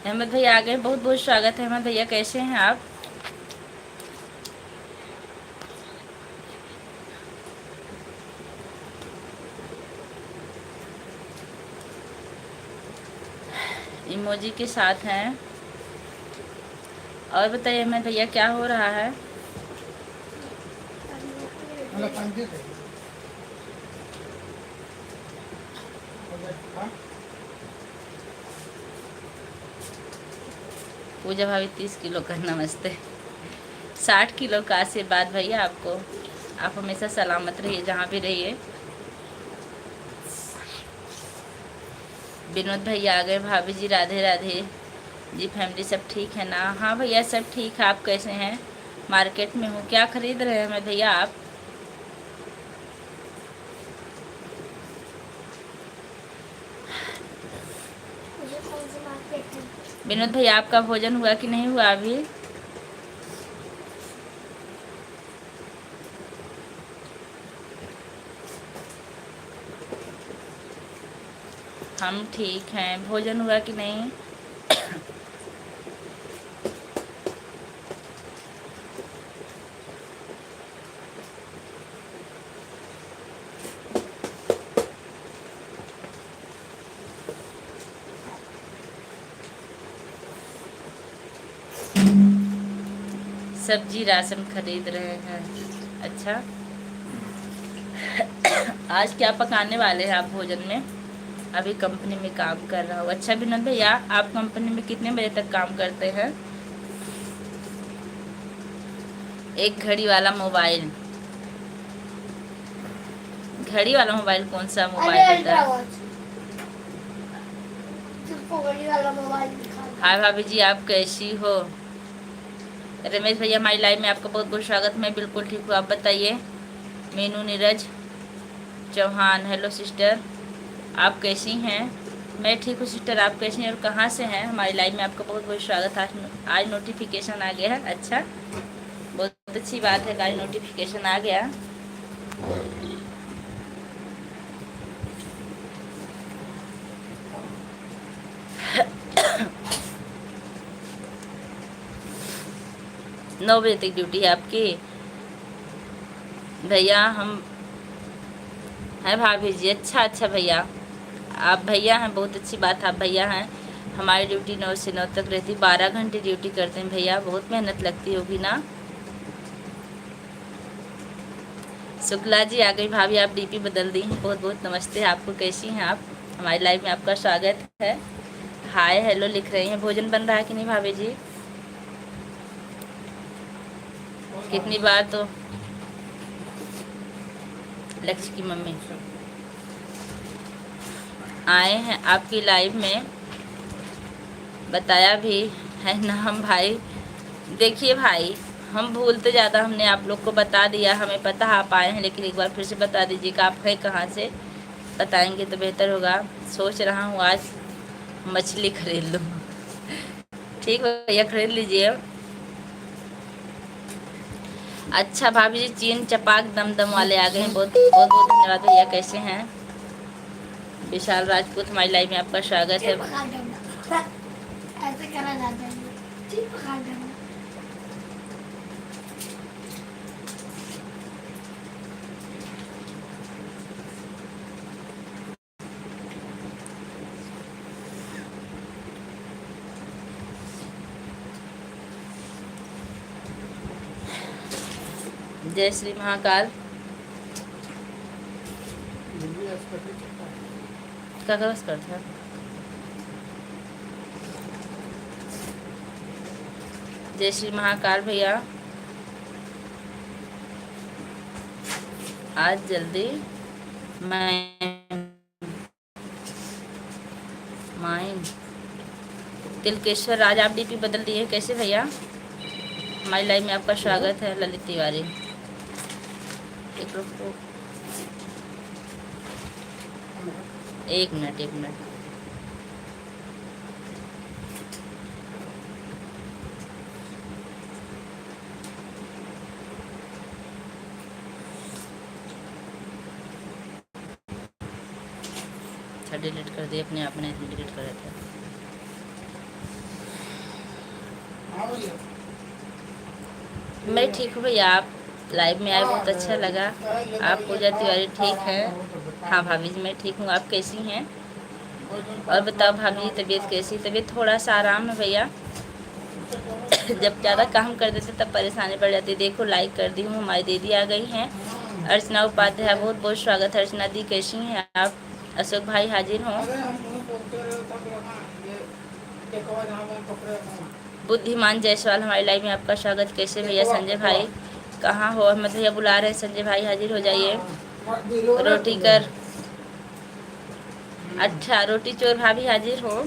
अहमद भैया आ गए, बहुत बहुत स्वागत है अहमद भैया, कैसे हैं आप? इमोजी के साथ हैं। और बताइए अहमद भैया क्या हो रहा है? पूजा भाभी 30 किलो का नमस्ते। 60 किलो का आशीर्वाद भैया आपको। आप हमेशा सलामत रहिए जहाँ भी रहिए। विनोद भैया आ गए। भाभी जी राधे राधे जी। फैमिली सब ठीक है ना? हाँ भैया सब ठीक है। आप कैसे हैं? मार्केट में हूँ। क्या खरीद रहे हैं अहमद भैया आप? विनोद भैया आपका भोजन हुआ कि नहीं हुआ अभी? हम ठीक हैं। भोजन हुआ कि नहीं? सब्जी राशन खरीद रहे हैं। अच्छा, आज क्या पकाने वाले हैं आप भोजन में? अभी कंपनी में काम कर रहा हूँ। अच्छा विनोद भैया, आप कंपनी में कितने बजे तक काम करते हैं? एक घड़ी वाला मोबाइल। घड़ी वाला मोबाइल कौन सा मोबाइल होता है? हाय भाभी जी, आप कैसी हो? रमेश भैया हमारी लाइव में आपका बहुत बहुत स्वागत। मैं बिल्कुल ठीक हूँ, आप बताइए। मीनू नीरज चौहान, हेलो सिस्टर, आप कैसी हैं? मैं ठीक हूँ सिस्टर, आप कैसी हैं और कहाँ से हैं? हमारी लाइव में आपका बहुत बहुत स्वागत। आज नोटिफिकेशन आ गया है। अच्छा, बहुत अच्छी बात है, आज नोटिफिकेशन आ गया। नौ बजे तक ड्यूटी है आपकी? भैया हम हैं भाभी जी। अच्छा अच्छा भैया, आप भैया हैं, बहुत अच्छी बात, आप भैया हैं। हमारी ड्यूटी 9 से 9 तक रहती। 12 घंटे ड्यूटी करते हैं भैया, बहुत मेहनत लगती होगी ना? शुक्ला जी आ गई। भाभी आप डीपी बदल दी हैं, बहुत बहुत नमस्ते आपको, कैसी हैं आप? हमारी लाइफ में आपका स्वागत है। हाय हेलो लिख रही हैं। भोजन बन रहा है कि नहीं भाभी जी? कितनी बार तो लक्ष्य की मम्मी आए हैं आपकी लाइव में, बताया भी है ना हम भाई। देखिए भाई, हम भूलते ज़्यादा, हमने आप लोग को बता दिया, हमें पता आप आए हैं, लेकिन एक बार फिर से बता दीजिए कि आप हैं कहाँ से। बताएंगे तो बेहतर होगा। सोच रहा हूँ आज मछली खरीद लूँ। ठीक है भैया, खरीद लीजिए। अच्छा भाभी जी, चीन चपाक दमदम वाले आ गए हैं, बहुत बहुत बहुत धन्यवाद भैया, कैसे हैं? विशाल राजपूत हमारी लाइफ में आपका स्वागत है। ऐसे करा जाता है। जय श्री महाकाल। क्या करता है? जय श्री महाकाल भैया, आज जल्दी माइन तिलकेश्वर, आज आप डीपी बदल दिए, कैसे भैया? हमारी लाइव में आपका स्वागत है। ललित तिवारी, एक मिनट एक मिनट। अच्छा, डिलीट कर दिए अपने आप, ने डिलीट कर रहे थे। मैं ठीक हूँ भैया, आप लाइव में आए बहुत अच्छा लगा। आप पूजा तिवारी ठीक है? हाँ भाभी जी मैं ठीक हूँ, आप कैसी हैं? और बताओ भाभी तबीयत कैसी? तबीयत थोड़ा सा आराम है भैया। जब ज़्यादा काम कर देते तब परेशानी बढ़ जाती। देखो लाइक कर दी हूँ, हमारी दीदी आ गई हैं अर्चना उपाध्याय, बहुत बहुत स्वागत है अर्चना दी, कैसी हैं आप? अशोक भाई हाजिर हों। बुद्धिमान जायसवाल हमारी लाइव में आपका स्वागत, कैसे भैया? संजय भाई कहाँ हो? अहमद भैया बुला रहे हैं, संजय भाई हाजिर हो जाइए। रोटी कर, अच्छा रोटी चोर भाभी हाजिर हो,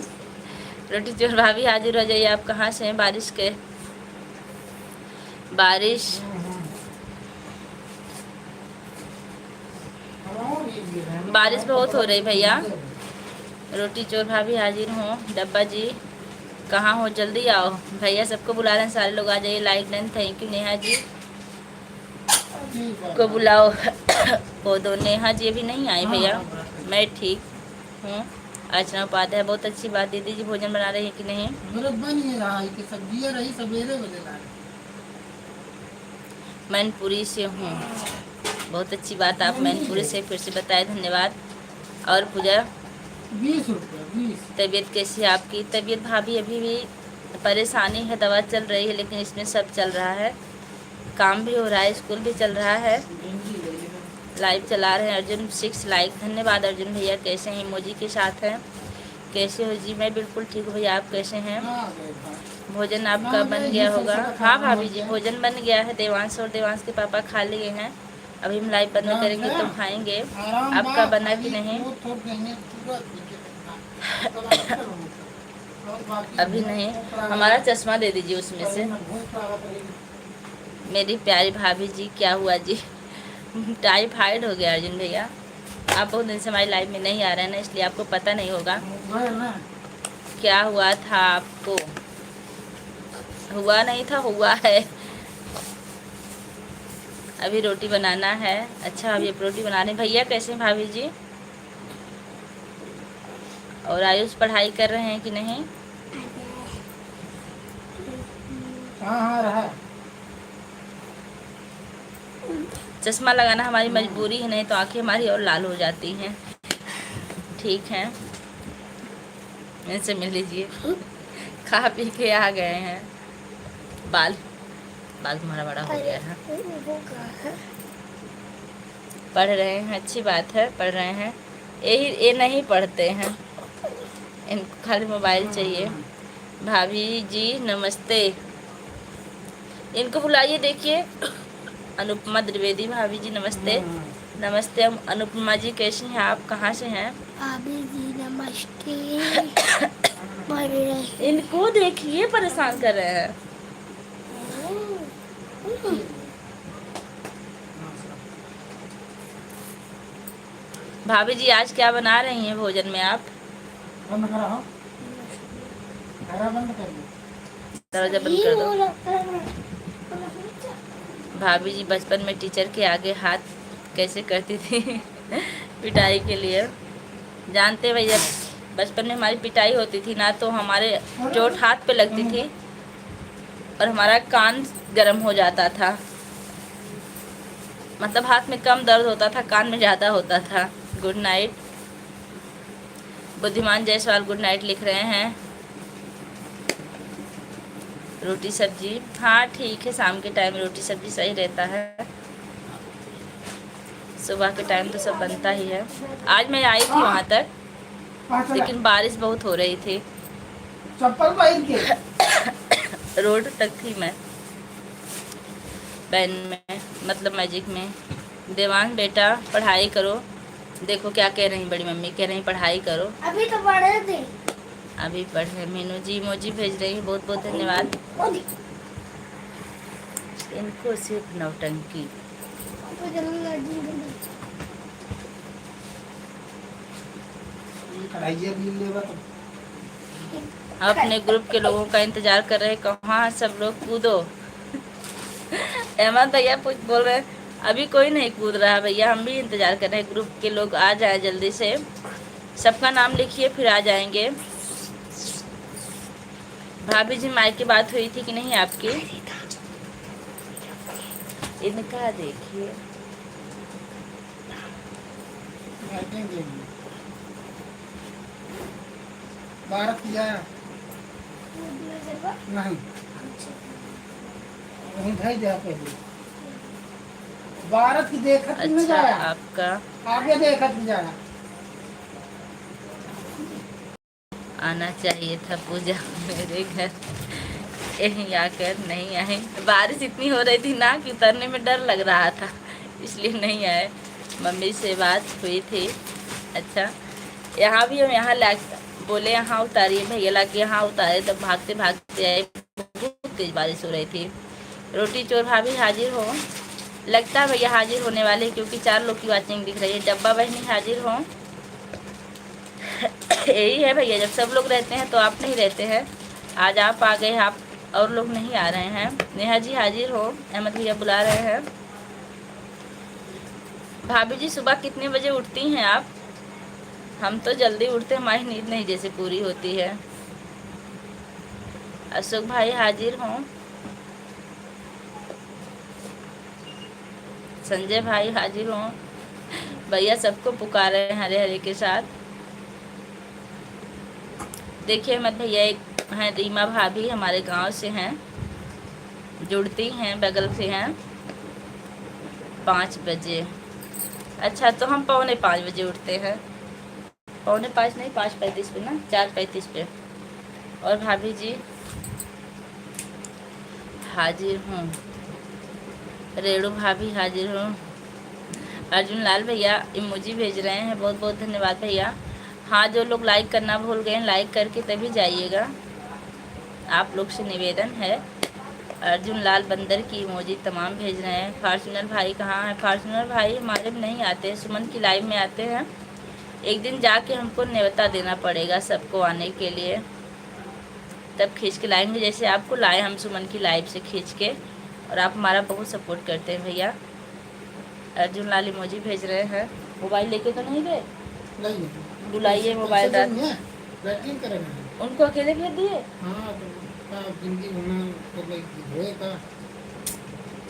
रोटी चोर भाभी हाजिर हो जाइए। आप कहाँ से हैं? बारिश के बारिश बहुत हो रही भैया। रोटी चोर भाभी हाजिर हो। डब्बा जी कहाँ हो? जल्दी आओ भैया, सबको बुला रहे हैं, सारे लोग आ जाइए। Like done, thank you. Neha ji को बुलाओ। वो दो नेहा जी अभी नहीं आई भैया। मैं ठीक हूँ। अर्चना उपाध्याय बहुत अच्छी बात। दीदी जी भोजन बना रही है कि नहीं? मैनपुरी से हूँ, बहुत अच्छी बात। आप मैनपुरी से फिर से बताए, धन्यवाद। और पूजा 20 रुपये। तबीयत कैसी है आपकी? तबीयत भाभी अभी भी परेशानी है, दवा चल रही है, लेकिन इसमें सब चल रहा है, काम भी हो रहा है, स्कूल भी चल रहा है। लाइव चला रहे हैं। अर्जुन 6 लाइक, धन्यवाद अर्जुन भैया। कैसे हैं? इमोजी के साथ हैं। कैसे हो जी? मैं बिल्कुल ठीक हूँ भैया, आप कैसे हैं? भोजन आपका बन गया होगा? हाँ भाभी जी भोजन बन गया है। देवांश और देवांश के पापा खा लिए हैं, अभी हम लाइव बंद करेंगे तो खाएंगे। आपका बना कि नहीं? अभी नहीं। हमारा चश्मा दे दीजिए उसमें से। मेरी प्यारी भाभी जी क्या हुआ जी? टाइफाइड हो गया अर्जुन भैया। आप बहुत दिन से हमारी लाइव में नहीं आ रहे हैं ना, इसलिए आपको पता नहीं होगा क्या हुआ था आपको। हुआ नहीं था, हुआ है। अभी रोटी बनाना है। अच्छा अभी आप रोटी बना रहे हैं। भैया कैसे हैं भाभी जी? और आयुष पढ़ाई कर रहे हैं कि नहीं? हाँ रहा। चश्मा लगाना हमारी मजबूरी है, नहीं तो आंखें हमारी और लाल हो जाती हैं। ठीक है, इनसे मिल लीजिए। खा पी के आ गए हैं। बाल तुम्हारा बड़ा हो गया है। पढ़ रहे हैं, अच्छी बात है, पढ़ रहे हैं। ये नहीं पढ़ते हैं, इनको खाली मोबाइल चाहिए। भाभी जी नमस्ते, इनको बुलाइए। देखिए अनुपमा द्विवेदी भाभी जी नमस्ते। नमस्ते अनुपमा जी, कैसी हैं आप? कहाँ से हैं? भाभी जी नमस्ते। इनको देखिए परेशान कर रहे हैं। भाभी जी आज क्या बना रही हैं भोजन में आप? दरवाजा बंद कर दो। भाभी जी बचपन में टीचर के आगे हाथ कैसे करती थी पिटाई के लिए? जानते भैया बचपन में हमारी पिटाई होती थी ना, तो हमारे चोट हाथ पे लगती थी और हमारा कान गर्म हो जाता था। मतलब हाथ में कम दर्द होता था, कान में ज़्यादा होता था। Good night. बुद्धिमान जायसवाल गुड नाइट लिख रहे हैं। रोटी सब्जी, हाँ ठीक है, शाम के टाइम रोटी सब्जी सही रहता है, सुबह के टाइम तो सब बनता ही है। आज मैं आई थी वहाँ तक, लेकिन बारिश बहुत हो रही थी। चप्पल पहन के रोड तक थी मैं, बैन में, मतलब मैजिक में। देवान बेटा पढ़ाई करो। देखो क्या कह रही बड़ी मम्मी, कह रही पढ़ाई करो। अभी तो पढ़े थे, अभी पढ़े। मीनू जी इमोजी भेज रही है, बहुत बहुत धन्यवाद। इनको सिर्फ नौटंकी। अपने ग्रुप के लोगों का इंतजार कर रहे हैं, कहाँ सब लोग कूदो। अहमद भैया बोल रहे हैं अभी कोई नहीं कूद रहा भैया, हम भी इंतजार कर रहे हैं, ग्रुप के लोग आ जाए जल्दी से। सबका नाम लिखिए फिर आ जाएंगे। भाभी जी माइक की बात हुई थी कि नहीं आपकी? इनका देखिए भारत की जाया नहीं वहीं जा पहले भारत की देखत में अच्छा जाया आपका आगे देखत में जाया आना चाहिए था पूजा मेरे घर, यहीं आकर नहीं आए। बारिश इतनी हो रही थी ना कि उतरने में डर लग रहा था, इसलिए नहीं आए। मम्मी से बात हुई थी। अच्छा यहाँ भी हम यहाँ ला बोले यहाँ उतारिए, भैया ला के यहाँ उतारे, तब भागते भागते आए। बहुत तेज बारिश हो रही थी। रोटी चोर भाभी हाजिर हो, लगता है भैया हाजिर होने वाले, क्योंकि 4 लोग की वाचिंग दिख रही है। डब्बा बहनी हाजिर हो। यही है भैया, जब सब लोग रहते हैं तो आप नहीं रहते हैं। आज आप आ गए, आप और लोग नहीं आ रहे हैं। नेहा जी हाजिर हो। अहमद भैया बुला रहे हैं। भाभी जी सुबह कितने बजे उठती हैं आप? हम तो जल्दी उठते हैं, हमारी नींद नहीं जैसे पूरी होती है। अशोक भाई हाजिर हों। संजय भाई हाजिर हों। भैया सबको पुकारे हैं हरे हरे के साथ। देखिए मत भैया, एक हैं रीमा भाभी, हमारे गांव से हैं, जुड़ती हैं, बगल से हैं। 5 बजे। अच्छा तो हम 4:45 बजे उठते हैं। 4:45 नहीं, 5:35 पे ना, 4:35 पे। और भाभी जी हाजिर हूँ। रेणु भाभी हाजिर हूँ। अर्जुन लाल भैया इमोजी भेज रहे हैं, बहुत बहुत धन्यवाद भैया। हाँ जो लोग लाइक करना भूल गए, लाइक करके तभी जाइएगा, आप लोग से निवेदन है। अर्जुन लाल बंदर की इमोजी तमाम भेज रहे हैं। फार्चूनर भाई कहाँ है? फार्चूनर भाई हमारे में नहीं आते, सुमन की लाइव में आते हैं। एक दिन जाके हमको न्योता देना पड़ेगा सबको आने के लिए, तब खींच के लाएंगे, जैसे आपको लाए हम सुमन की लाइव से खींच के। और आप हमारा बहुत सपोर्ट करते हैं भैया। अर्जुन लाल इमोजी भेज रहे हैं। मोबाइल लेके तो नहीं गए? नहीं बुलाइए मोबाइल रात। बैटिंग करेंगे उनको अकेले भेज दिए? हाँ तो जिंदगी होना तो होएगा।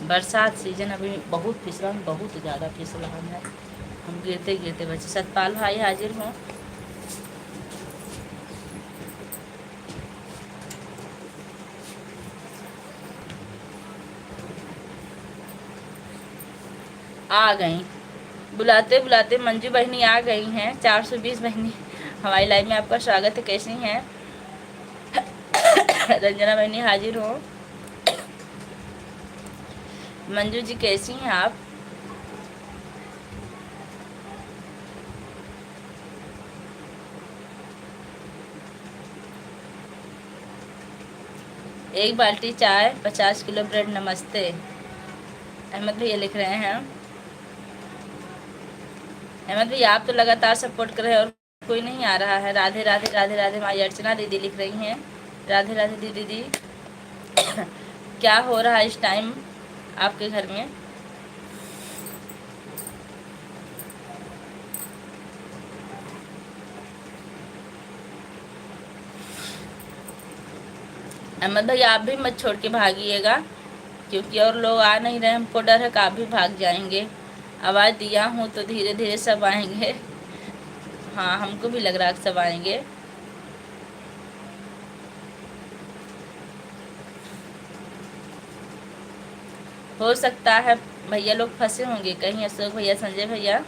बरसात सीजन अभी बहुत फिसलन, बहुत ज़्यादा फिसलन है, हम गिरते गिरते बचे। सतपाल भाई हाजिर हों। आ गई, बुलाते बुलाते मंजू बहनी आ गई हैं। 420 बहनी हमारी लाइव में आपका स्वागत है। कैसी हैं? रंजना बहनी हाजिर हो। मंजू जी कैसी हैं आप? एक बाल्टी चाय 50 किलो ब्रेड, नमस्ते। अहमद भैया लिख रहे हैं। अहमद भैया आप तो लगातार सपोर्ट कर रहे हैं और कोई नहीं आ रहा है। राधे राधे राधे राधे। हमारी अर्चना दीदी लिख रही हैं, राधे राधे दीदी दी। क्या हो रहा है इस टाइम आपके घर में? अहमद भैया आप भी मत छोड़ के भागिएगा, क्योंकि और लोग आ नहीं रहे, हमको डर है कि आप भी भाग जाएंगे। आवाज़ दिया हूँ तो धीरे धीरे सब आएंगे। हाँ हमको भी लग रहा है सब आएंगे। हो सकता है भैया लोग फंसे होंगे कहीं, अशोक भैया, संजय भैया।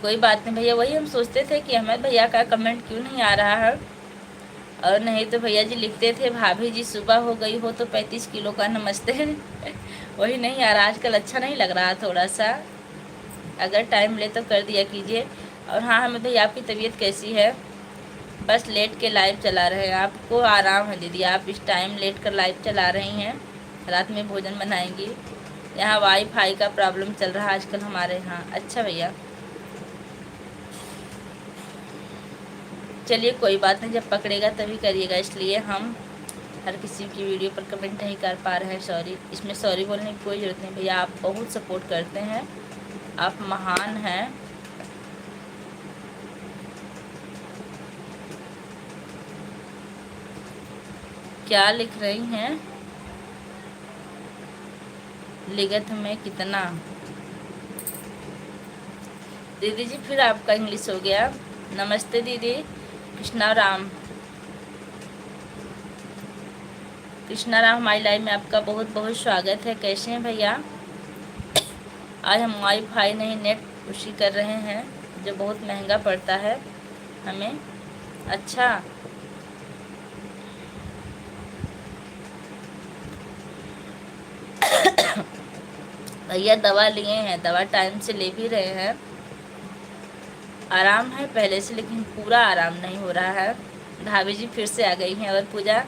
कोई बात नहीं भैया, वही हम सोचते थे कि अहमद भैया का कमेंट क्यों नहीं आ रहा है। और नहीं तो भैया जी लिखते थे, भाभी जी सुबह हो गई हो तो 35 किलो का नमस्ते। वही नहीं आ रहा आजकल, अच्छा नहीं लग रहा थोड़ा सा। अगर टाइम ले तो कर दिया कीजिए। और हाँ अहमद भैया आपकी तबीयत कैसी है? बस लेट के लाइव चला रहे हैं, आपको आराम है दीदी, आप इस टाइम लेट कर लाइव चला रही हैं। रात में भोजन बनाएंगी। यहाँ वाईफाई का प्रॉब्लम चल रहा है आजकल हमारे यहाँ। अच्छा भैया चलिए कोई बात नहीं, जब पकड़ेगा तभी करिएगा, इसलिए हम हर किसी की वीडियो पर कमेंट नहीं कर पा रहे हैं। सॉरी, इसमें सॉरी बोलने की कोई ज़रूरत नहीं भैया, आप बहुत सपोर्ट करते हैं, आप महान हैं। क्या लिख रही हैं? लिखत में कितना? दीदी जी फिर आपका इंग्लिश हो गया। नमस्ते दीदी। कृष्णा राम, कृष्णा राम हमारी लाइव में आपका बहुत बहुत स्वागत है। कैसे हैं भैया? आज हम वाईफाई नहीं नेट उसी कर रहे हैं जो बहुत महंगा पड़ता है हमें। अच्छा, भैया दवा लिए हैं, दवा टाइम से ले भी रहे हैं। आराम है पहले से, लेकिन पूरा आराम नहीं हो रहा है। भाभी जी फिर से आ गई हैं। और पूजा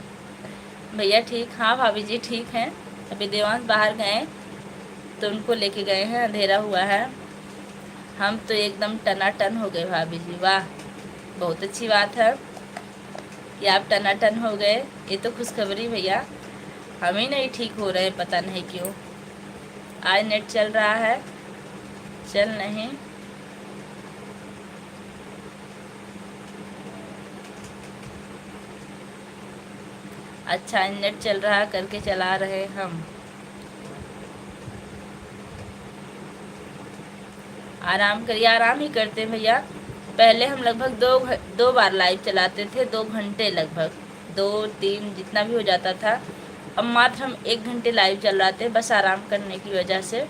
भैया ठीक? हाँ भाभी जी ठीक हैं। अभी देवांश बाहर गए तो उनको लेके गए हैं, अंधेरा हुआ है। हम तो एकदम टनाटन हो गए भाभी जी। वाह, बहुत अच्छी बात है कि आप टनाटन हो गए। ये तो खुशखबरी भैया। हम ही नहीं ठीक हो रहे, पता नहीं क्यों। आज नेट चल रहा है? चल नहीं। अच्छा, नेट चल रहा करके चला रहे हम। आराम करिए। आराम ही करते हैं भैया। पहले हम लगभग दो बार लाइव चलाते थे, 2 घंटे लगभग, 2-3 जितना भी हो जाता था। अब मात्र हम 1 घंटे लाइव चल रहे थे, बस आराम करने की वजह से।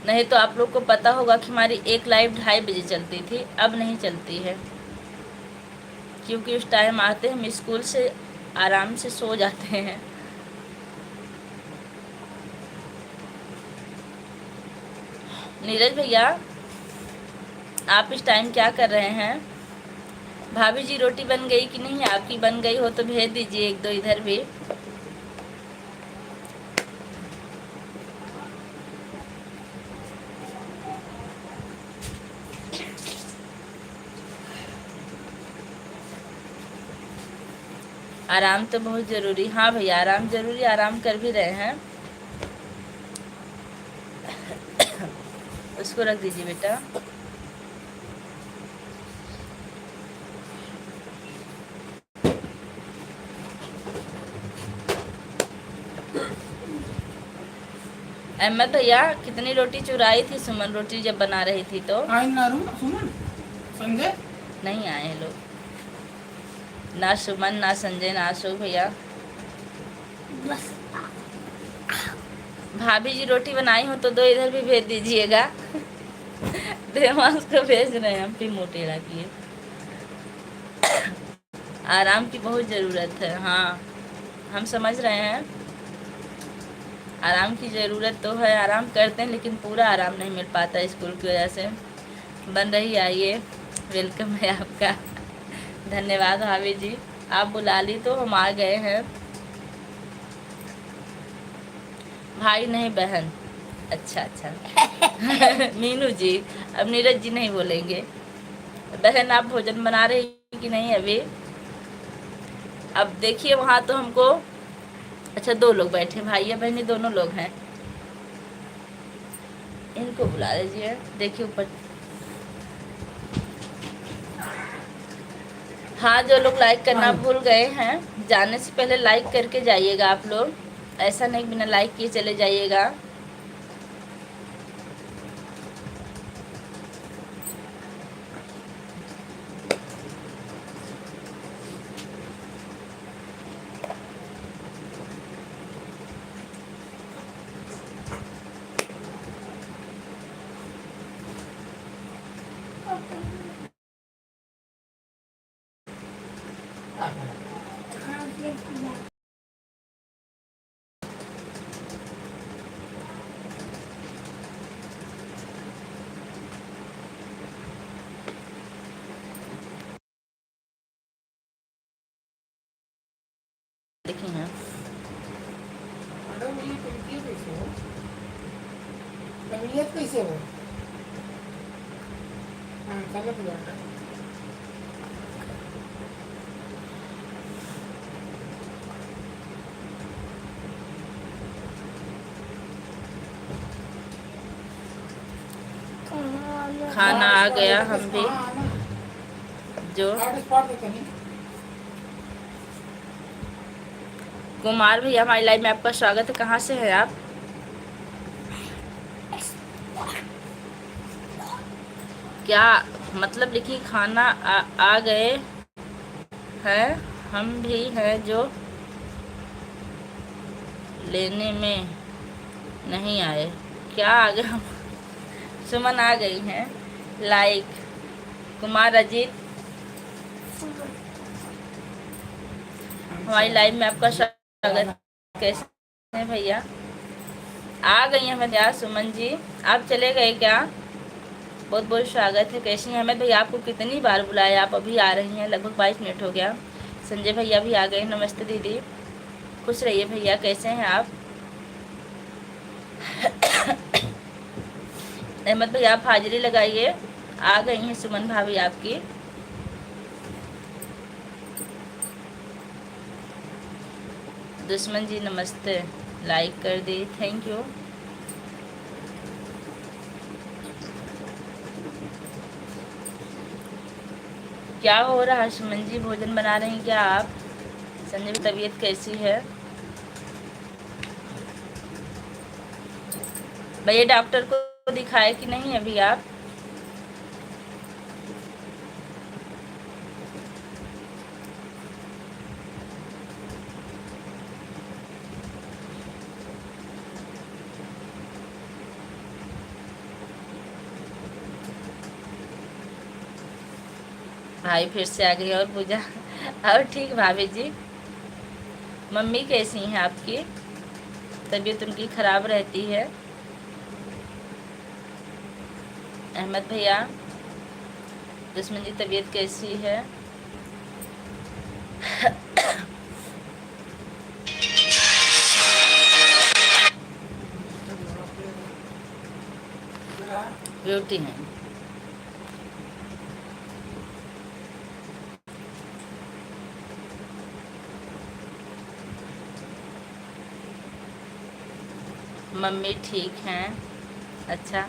नहीं तो आप लोग को पता होगा कि हमारी एक लाइव 2:30 बजे चलती थी, अब नहीं चलती है, क्योंकि उस टाइम आते हम स्कूल से आराम से सो जाते हैं। नीरज भैया आप इस टाइम क्या कर रहे हैं? भाभी जी रोटी बन गई कि नहीं? आपकी बन गई हो तो भेज दीजिए 1-2 इधर भी। आराम तो बहुत ज़रूरी। हाँ भैया आराम ज़रूरी, आराम कर भी रहे हैं। उसको रख दीजिए बेटा। अहमद भैया कितनी रोटी चुराई थी सुमन रोटी जब बना रही थी तो? आई ना रू सुमन संजय नहीं आए हैं लोग, ना सुमन, ना संजय, ना अशोक भैया। बस भाभी जी रोटी बनाई हो तो 2 इधर भी भेज दीजिएगा। देवांश को भेज रहे हैं हम भी मोटेरा किए। आराम की बहुत ज़रूरत है। हाँ हम समझ रहे हैं, आराम की ज़रूरत तो है। आराम करते हैं लेकिन पूरा आराम नहीं मिल पाता स्कूल की वजह से। बन रही आइए, वेलकम है आपका। धन्यवाद भाभी जी, आप बुला ली तो हम आ गए हैं। भाई नहीं बहन। अच्छा अच्छा। मीनू जी, अब नीरज जी नहीं बोलेंगे। बहन आप भोजन बना रही कि नहीं अभी? अब देखिए वहाँ तो हमको, अच्छा 2 लोग बैठे, भाई या बहनी दोनों लोग हैं। इनको बुला लीजिए। देखिए ऊपर। हाँ जो लोग लाइक करना भूल गए हैं, जाने से पहले लाइक करके जाइएगा आप लोग। ऐसा नहीं बिना लाइक किए चले जाइएगा। देखिए यहाँ मैडम ये पिंकी कैसे हो? तबीयत कैसे हो? हाँ चलो तो बेटा। खाना आ गया, हम भी जो स्पॉट पे कहीं कुमार भैया हमारी लाइव में आपका स्वागत है। कहाँ से हैं आप? क्या मतलब लिखी खाना आ गए हैं, हम भी हैं जो लेने में नहीं आए। क्या आ गए हम? सुमन आ गई हैं लाइक। कुमार अजीत हमारी लाइव में आपका स्वागत। कैसे हैं भैया? आ गई हैं भैया। सुमन जी आप चले गए क्या? बहुत बहुत स्वागत है। कैसी हैं अहमद भैया? आपको कितनी बार बुलाया, आप अभी आ रही हैं। लगभग 22 मिनट हो गया। संजय भैया भी आ गए। नमस्ते दीदी, खुश रहिए भैया। कैसे हैं आप? अहमद भैया आप हाजिरी लगाइए। आ गई हैं सुमन भाभी आपकी। दुश्मन जी नमस्ते, लाइक कर दी, थैंक यू। क्या हो रहा है सुमन जी? भोजन बना रही हैं क्या आप? संजय की तबीयत कैसी है भैया? डॉक्टर को दिखाए कि नहीं अभी आप? भाई फिर से आ गई और पूजा। और ठीक भाभी जी। मम्मी कैसी हैं आपकी? तबीयत उनकी खराब रहती है। अहमद भैया, दुश्मन जी तबीयत कैसी है? ब्यूटी है। मम्मी ठीक हैं। अच्छा,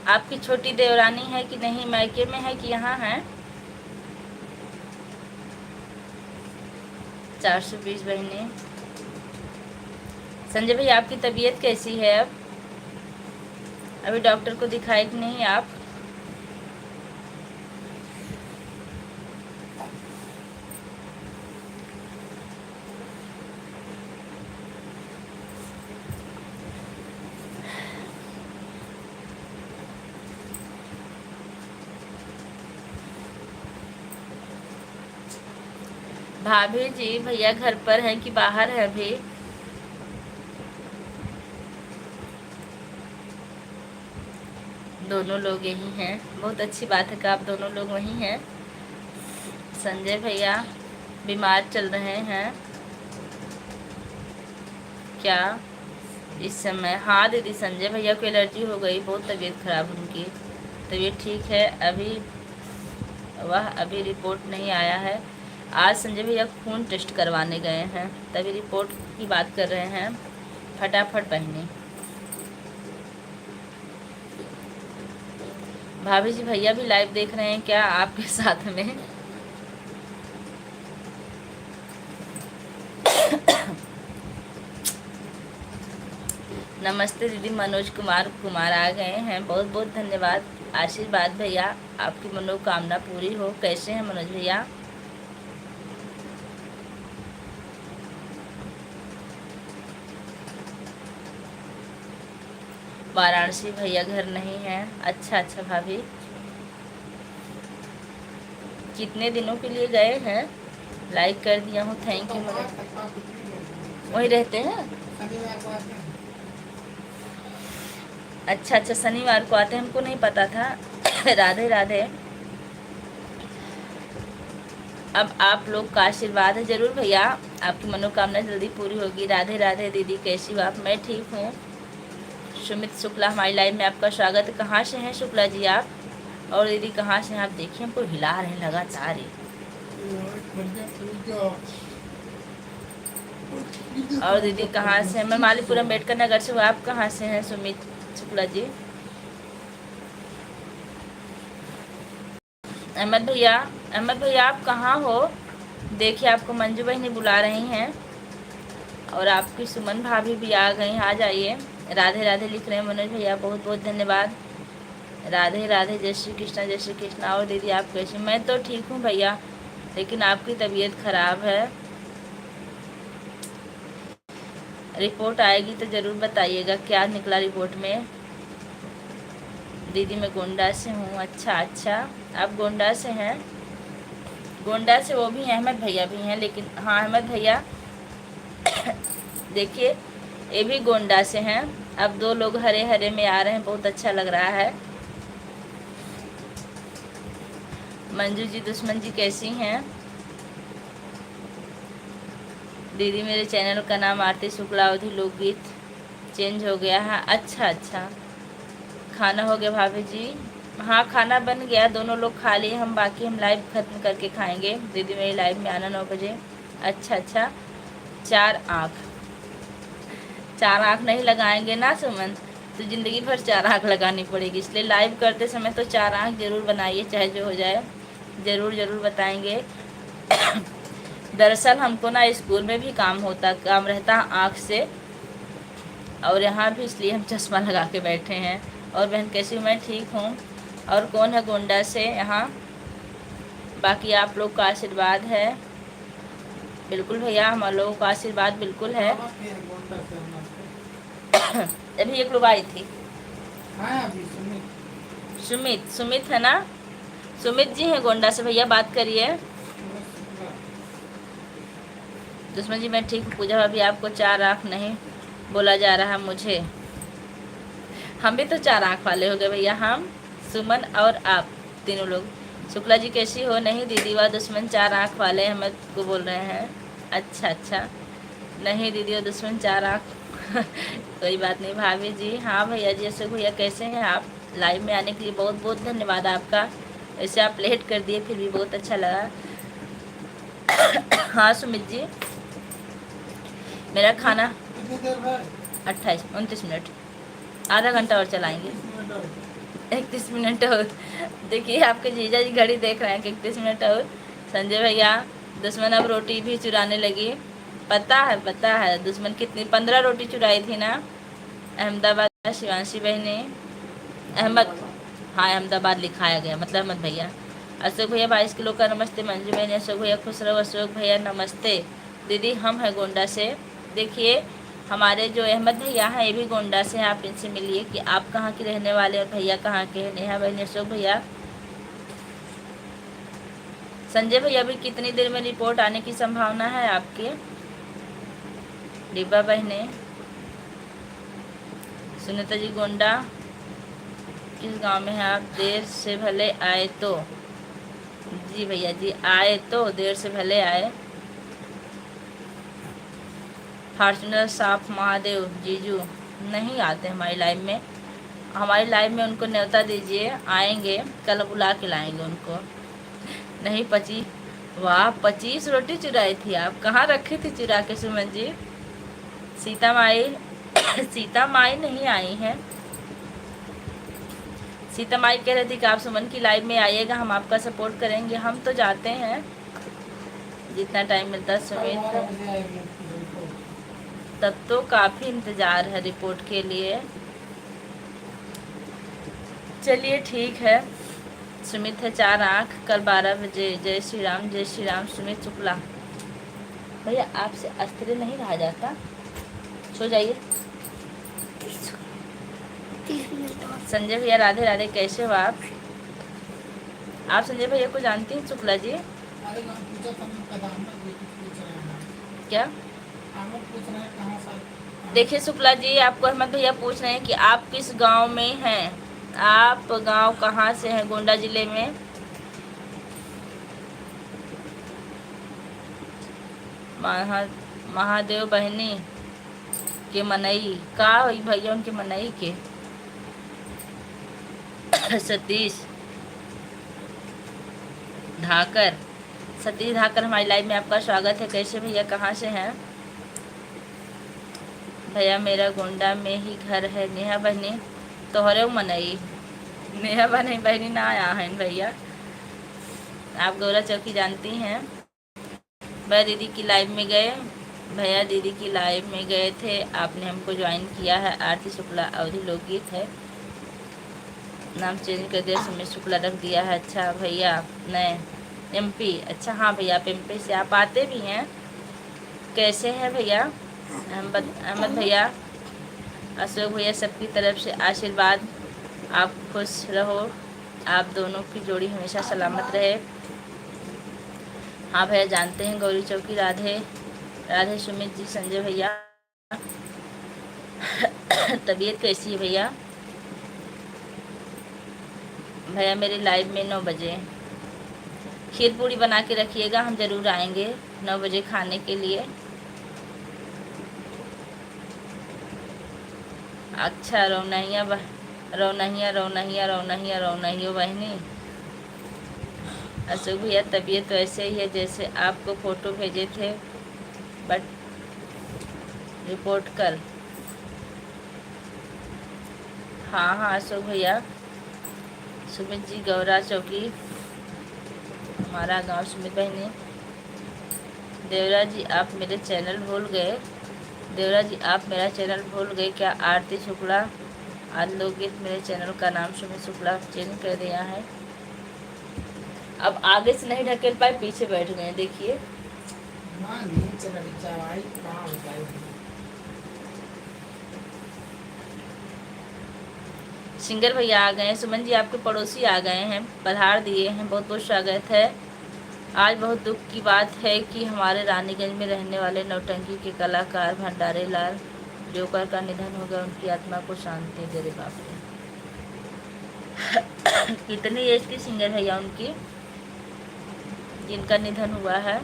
आपकी छोटी देवरानी है कि नहीं? मायके में है कि यहाँ है? 420 बहनें। संजय भैया आपकी तबीयत कैसी है अब? अभी डॉक्टर को दिखाए कि नहीं आप? भाभी जी भैया घर पर हैं कि बाहर है अभी? दोनों लोग यही हैं। बहुत अच्छी बात है कि आप दोनों लोग वहीं हैं। संजय भैया बीमार चल रहे हैं क्या इस समय? हाँ दीदी, संजय भैया को एलर्जी हो गई, बहुत तबीयत खराब उनकी। तबीयत ठीक है अभी, वह अभी रिपोर्ट नहीं आया है। आज संजय भैया खून टेस्ट करवाने गए हैं, तभी रिपोर्ट की बात कर रहे हैं। फटाफट बहनी। भाभी जी भैया भी लाइव देख रहे हैं क्या आपके साथ में? नमस्ते दीदी। मनोज कुमार आ गए हैं, बहुत बहुत धन्यवाद। आशीर्वाद भैया आपकी मनोकामना पूरी हो। कैसे हैं मनोज भैया? वाराणसी भैया घर नहीं है। अच्छा अच्छा भाभी, कितने दिनों के लिए गए हैं? लाइक कर दिया हूँ, थैंक यू। वहीं रहते हैं? अच्छा अच्छा, शनिवार को आते हैं, हमको नहीं पता था। राधे राधे। अब आप लोग का आशीर्वाद है जरूर भैया, आपकी मनोकामना जल्दी पूरी होगी। राधे राधे दीदी, कैसी हो आप? मैं ठीक हूँ। सुमित शुक्ला हमारी लाइव में आपका स्वागत है। कहाँ से हैं शुक्ला जी आप? और दीदी कहाँ से हैं आप? देखिए हमको हिला रहे हैं लगातार ही। और दीदी कहाँ से हैं? मैं मालीपुरम अम्बेडकर नगर से हूँ। आप कहाँ से हैं सुमित शुक्ला जी? अहमद भैया आप कहाँ हो? देखिए आपको मंजू बहनी बुला रही हैं। और आपकी सुमन भाभी भी आ गई, आ जाइए। राधे राधे लिख रहे हैं मनोज भैया, बहुत बहुत धन्यवाद। राधे राधे, जय श्री कृष्णा, जय श्री कृष्णा। और दीदी आप कैसी? मैं तो ठीक हूँ भैया, लेकिन आपकी तबीयत खराब है। रिपोर्ट आएगी तो ज़रूर बताइएगा क्या निकला रिपोर्ट में। दीदी मैं गोंडा से हूँ। अच्छा अच्छा, आप गोंडा से हैं। गोंडा से वो भी हैं, अहमद भैया भी हैं। लेकिन हाँ अहमद भैया देखिए ये भी गोंडा से हैं। अब 2 लोग हरे हरे में आ रहे हैं, बहुत अच्छा लग रहा है। मंजू जी, दुश्मन जी कैसी हैं? दीदी मेरे चैनल का नाम आरती शुक्ला अवधि लोकगीत चेंज हो गया है। अच्छा अच्छा, खाना हो गया भाभी जी? हाँ खाना बन गया, दोनों लोग खा लिए, हम बाकी हम लाइव ख़त्म करके खाएंगे। दीदी मेरी लाइव में आना 9 बजे। अच्छा अच्छा, 4 आँख, 4 आँख नहीं लगाएंगे ना सुमन, तो ज़िंदगी भर 4 आँख लगानी पड़ेगी। इसलिए लाइव करते समय तो 4 आँख ज़रूर बनाइए, चाहे जो हो जाए। ज़रूर ज़रूर बताएंगे। दरअसल हमको ना स्कूल में भी काम रहता है आँख से, और यहाँ भी, इसलिए हम चश्मा लगा के बैठे हैं। और बहन कैसी हूँ? मैं ठीक हूँ। और कौन है गोंडा से यहाँ? बाकी आप लोग का आशीर्वाद है। बिल्कुल भैया, हम लोगों का आशीर्वाद बिल्कुल है। अभी एक लोग आई थी, सुमित, सुमित है ना? सुमित जी हैं गोंडा से भैया, बात करिए। दुश्मन जी मैं ठीक हूँ। पूजा भाभी आपको 4 आँख नहीं बोला जा रहा मुझे। हम भी तो 4 आँख वाले हो गए भैया, हम, सुमन और आप तीनों लोग। शुक्ला जी कैसी हो? नहीं दीदी, वह दुश्मन 4 आँख वाले हम को बोल रहे हैं। अच्छा अच्छा, नहीं दीदी वो दुश्मन 4 आँख कोई बात नहीं भाभी जी। हाँ भैया जी, अशोक भैया कैसे हैं आप? लाइव में आने के लिए बहुत बहुत धन्यवाद आपका। वैसे आप लेट कर दिए, फिर भी बहुत अच्छा लगा। हाँ सुमित जी, मेरा खाना 29 मिनट, आधा घंटा और चलाएंगे। 31 मिनट और। देखिए आपके जीजा जी घड़ी देख रहे हैं कि 31 मिनट और। संजय भैया, दुश्मन अब रोटी भी चुराने लगी। पता है दुश्मन कितनी, 15 रोटी चुराई थी ना। अहमदाबाद, शिवांशी बहने, अहमद, हाँ अहमदाबाद लिखाया गया, मतलब अहमद भैया। अशोक भैया 22 किलो का नमस्ते। मंजू बहन, अशोक भैया खुश रहो। अशोक भैया नमस्ते। दीदी हम हैं गोंडा से। देखिए हमारे जो अहमद भैया हैं ये भी गोंडा से हैं, आप इनसे मिलिए कि आप कहाँ के रहने वाले और भैया कहाँ के हैं। नेहा बहन, अशोक भैया, संजय भैया भी कितनी देर में रिपोर्ट आने की संभावना है आपके? डिब्बा बहने, सुनीता जी गोंडा किस गांव में है आप? देर से भले आए तो। जी भैया जी, आए तो देर से भले आए। फॉर्चुनर साफ महादेव जीजू नहीं आते हमारी लाइव में। हमारी लाइव में उनको न्योता दीजिए, आएंगे, कल बुला के लाएंगे उनको। नहीं 25, वाह 25 रोटी चुराई थी आप, कहाँ रखी थी चुरा के सुमन जी? सीता माई सीता माई नहीं आई हैं। सीता माई कह रही थी कि आप सुमन की लाइव में आइएगा, हम आपका सपोर्ट करेंगे। हम तो जाते हैं जितना टाइम मिलता है। सुमित, तब तो काफ़ी इंतज़ार है रिपोर्ट के लिए। चलिए ठीक है। सुमित है 4 आँख, कल 12 बजे। जय श्री राम, जय श्री राम। सुमित शुक्ला भैया, आपसे अस्थिर नहीं रहा जाता, सो जाइए। संजय भैया राधे राधे, कैसे हो आप? आप संजय भैया को जानती हैं शुक्ला जी? क्या? देखिए शुक्ला जी, आपको अहमद भैया पूछ रहे हैं कि आप किस गांव में हैं? आप गांव कहाँ से हैं? गोंडा जिले में। महादेव बहनी के मनई का हुई भैया, उनके मनई के सतीश ढाकर। सतीश ढाकर हमारी लाइव में आपका स्वागत है। कैसे भैया, कहाँ से हैं? भैया मेरा गोंडा में ही घर है। नेहा बहनी तोहरे मनई, नेहा बहनी ना आया है भैया। आप गौरा चौकी जानती हैं? वह दीदी की लाइव में गए, भैया दीदी की लाइव में गए थे, आपने हमको ज्वाइन किया है। आरती शुक्ला अवधि लोकगीत है, नाम चेंज कर दिया, सुमित शुक्ला रख दिया है। अच्छा भैया नए एमपी, अच्छा हाँ भैया आप एमपी से आप आते भी हैं। कैसे हैं भैया? अहमद भैया, अशोक भैया, सबकी तरफ से आशीर्वाद, आप खुश रहो, आप दोनों की जोड़ी हमेशा सलामत रहे। हाँ भैया जानते हैं, गौरी चौकी, राधे राधे सुमित जी, संजय भैया। तबीयत कैसी है भैया? भैया मेरी लाइव में 9 बजे खीर पूड़ी बना के रखिएगा, हम ज़रूर आएंगे 9 बजे खाने के लिए। अच्छा रौनहिया रौनहिया रौनहिया रौनहिया रौनहियो बहनी। अशोक भैया तबीयत वैसे ही है जैसे आपको फ़ोटो भेजे थे, बट रिपोर्ट कर। हाँ हाँ अशोक भैया, सुमित जी गौरा चौकी हमारा गांव, सुमित बहनी। देवरा जी आप मेरे चैनल भूल गए, देवरा जी आप मेरा चैनल भूल गए क्या? आरती शुक्ला आज लोकगीत, मेरे चैनल का नाम सुमित शुक्ला चेंज कर दिया है। अब आगे से नहीं ढकेल पाए, पीछे बैठ गए, देखिए। सिंगर भैया आ गए हैं, सुमन जी आपके पड़ोसी आ गए हैं, पधार दिए हैं, बहुत बहुत स्वागत है। आज बहुत दुख की बात है कि हमारे रानीगंज में रहने वाले नौटंकी के कलाकार भंडारे लाल जोकर का निधन हो गया, उनकी आत्मा को शांति दे। रे बाप रे कितनी एज की सिंगर भैया उनकी, जिनका निधन हुआ है।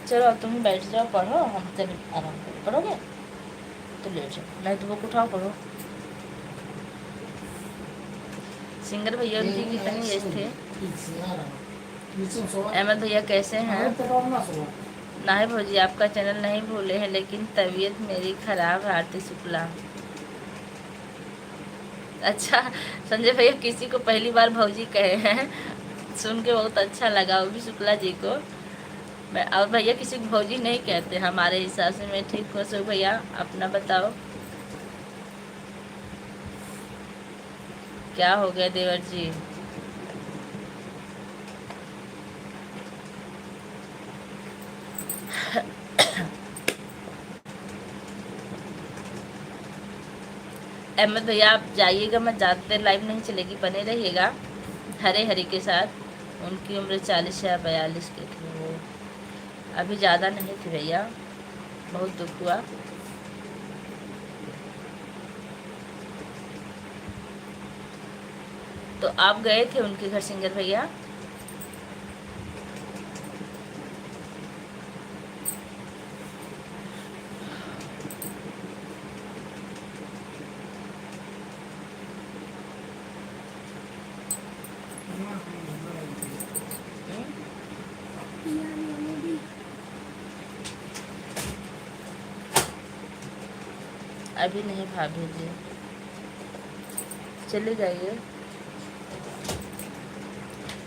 चलो अब तुम बैठ जाओ, पढ़ो, हम चलो आराम करो। पढ़ोगे तो लेट जाओ, नहीं तो बुक उठाओ पढ़ो। सिंगर भैया उनकी कितनी एज थे? अहमद भैया कैसे हैं? नहीं भौजी आपका चैनल नहीं भूले हैं, लेकिन तबीयत मेरी खराब है। आरती शुक्ला, अच्छा संजय भैया किसी को पहली बार भौजी कहे हैं, सुन के बहुत अच्छा लगा, वो भी शुक्ला जी को। मैं और भैया किसी को भौजी नहीं कहते हमारे हिसाब से। मैं ठीक हूँ सो भैया, अपना बताओ क्या हो गया देवर जी? अहमद भैया आप जाइएगा, मैं ज़्यादा देर लाइव नहीं चलेगी, बने रहिएगा हरे हरी के साथ। उनकी उम्र 40 या 42 की थी, वो अभी ज़्यादा नहीं थी भैया, बहुत दुख हुआ। तो आप गए थे उनके घर सिंगर भैया? अभी नहीं भाभी जी, चले जाइए।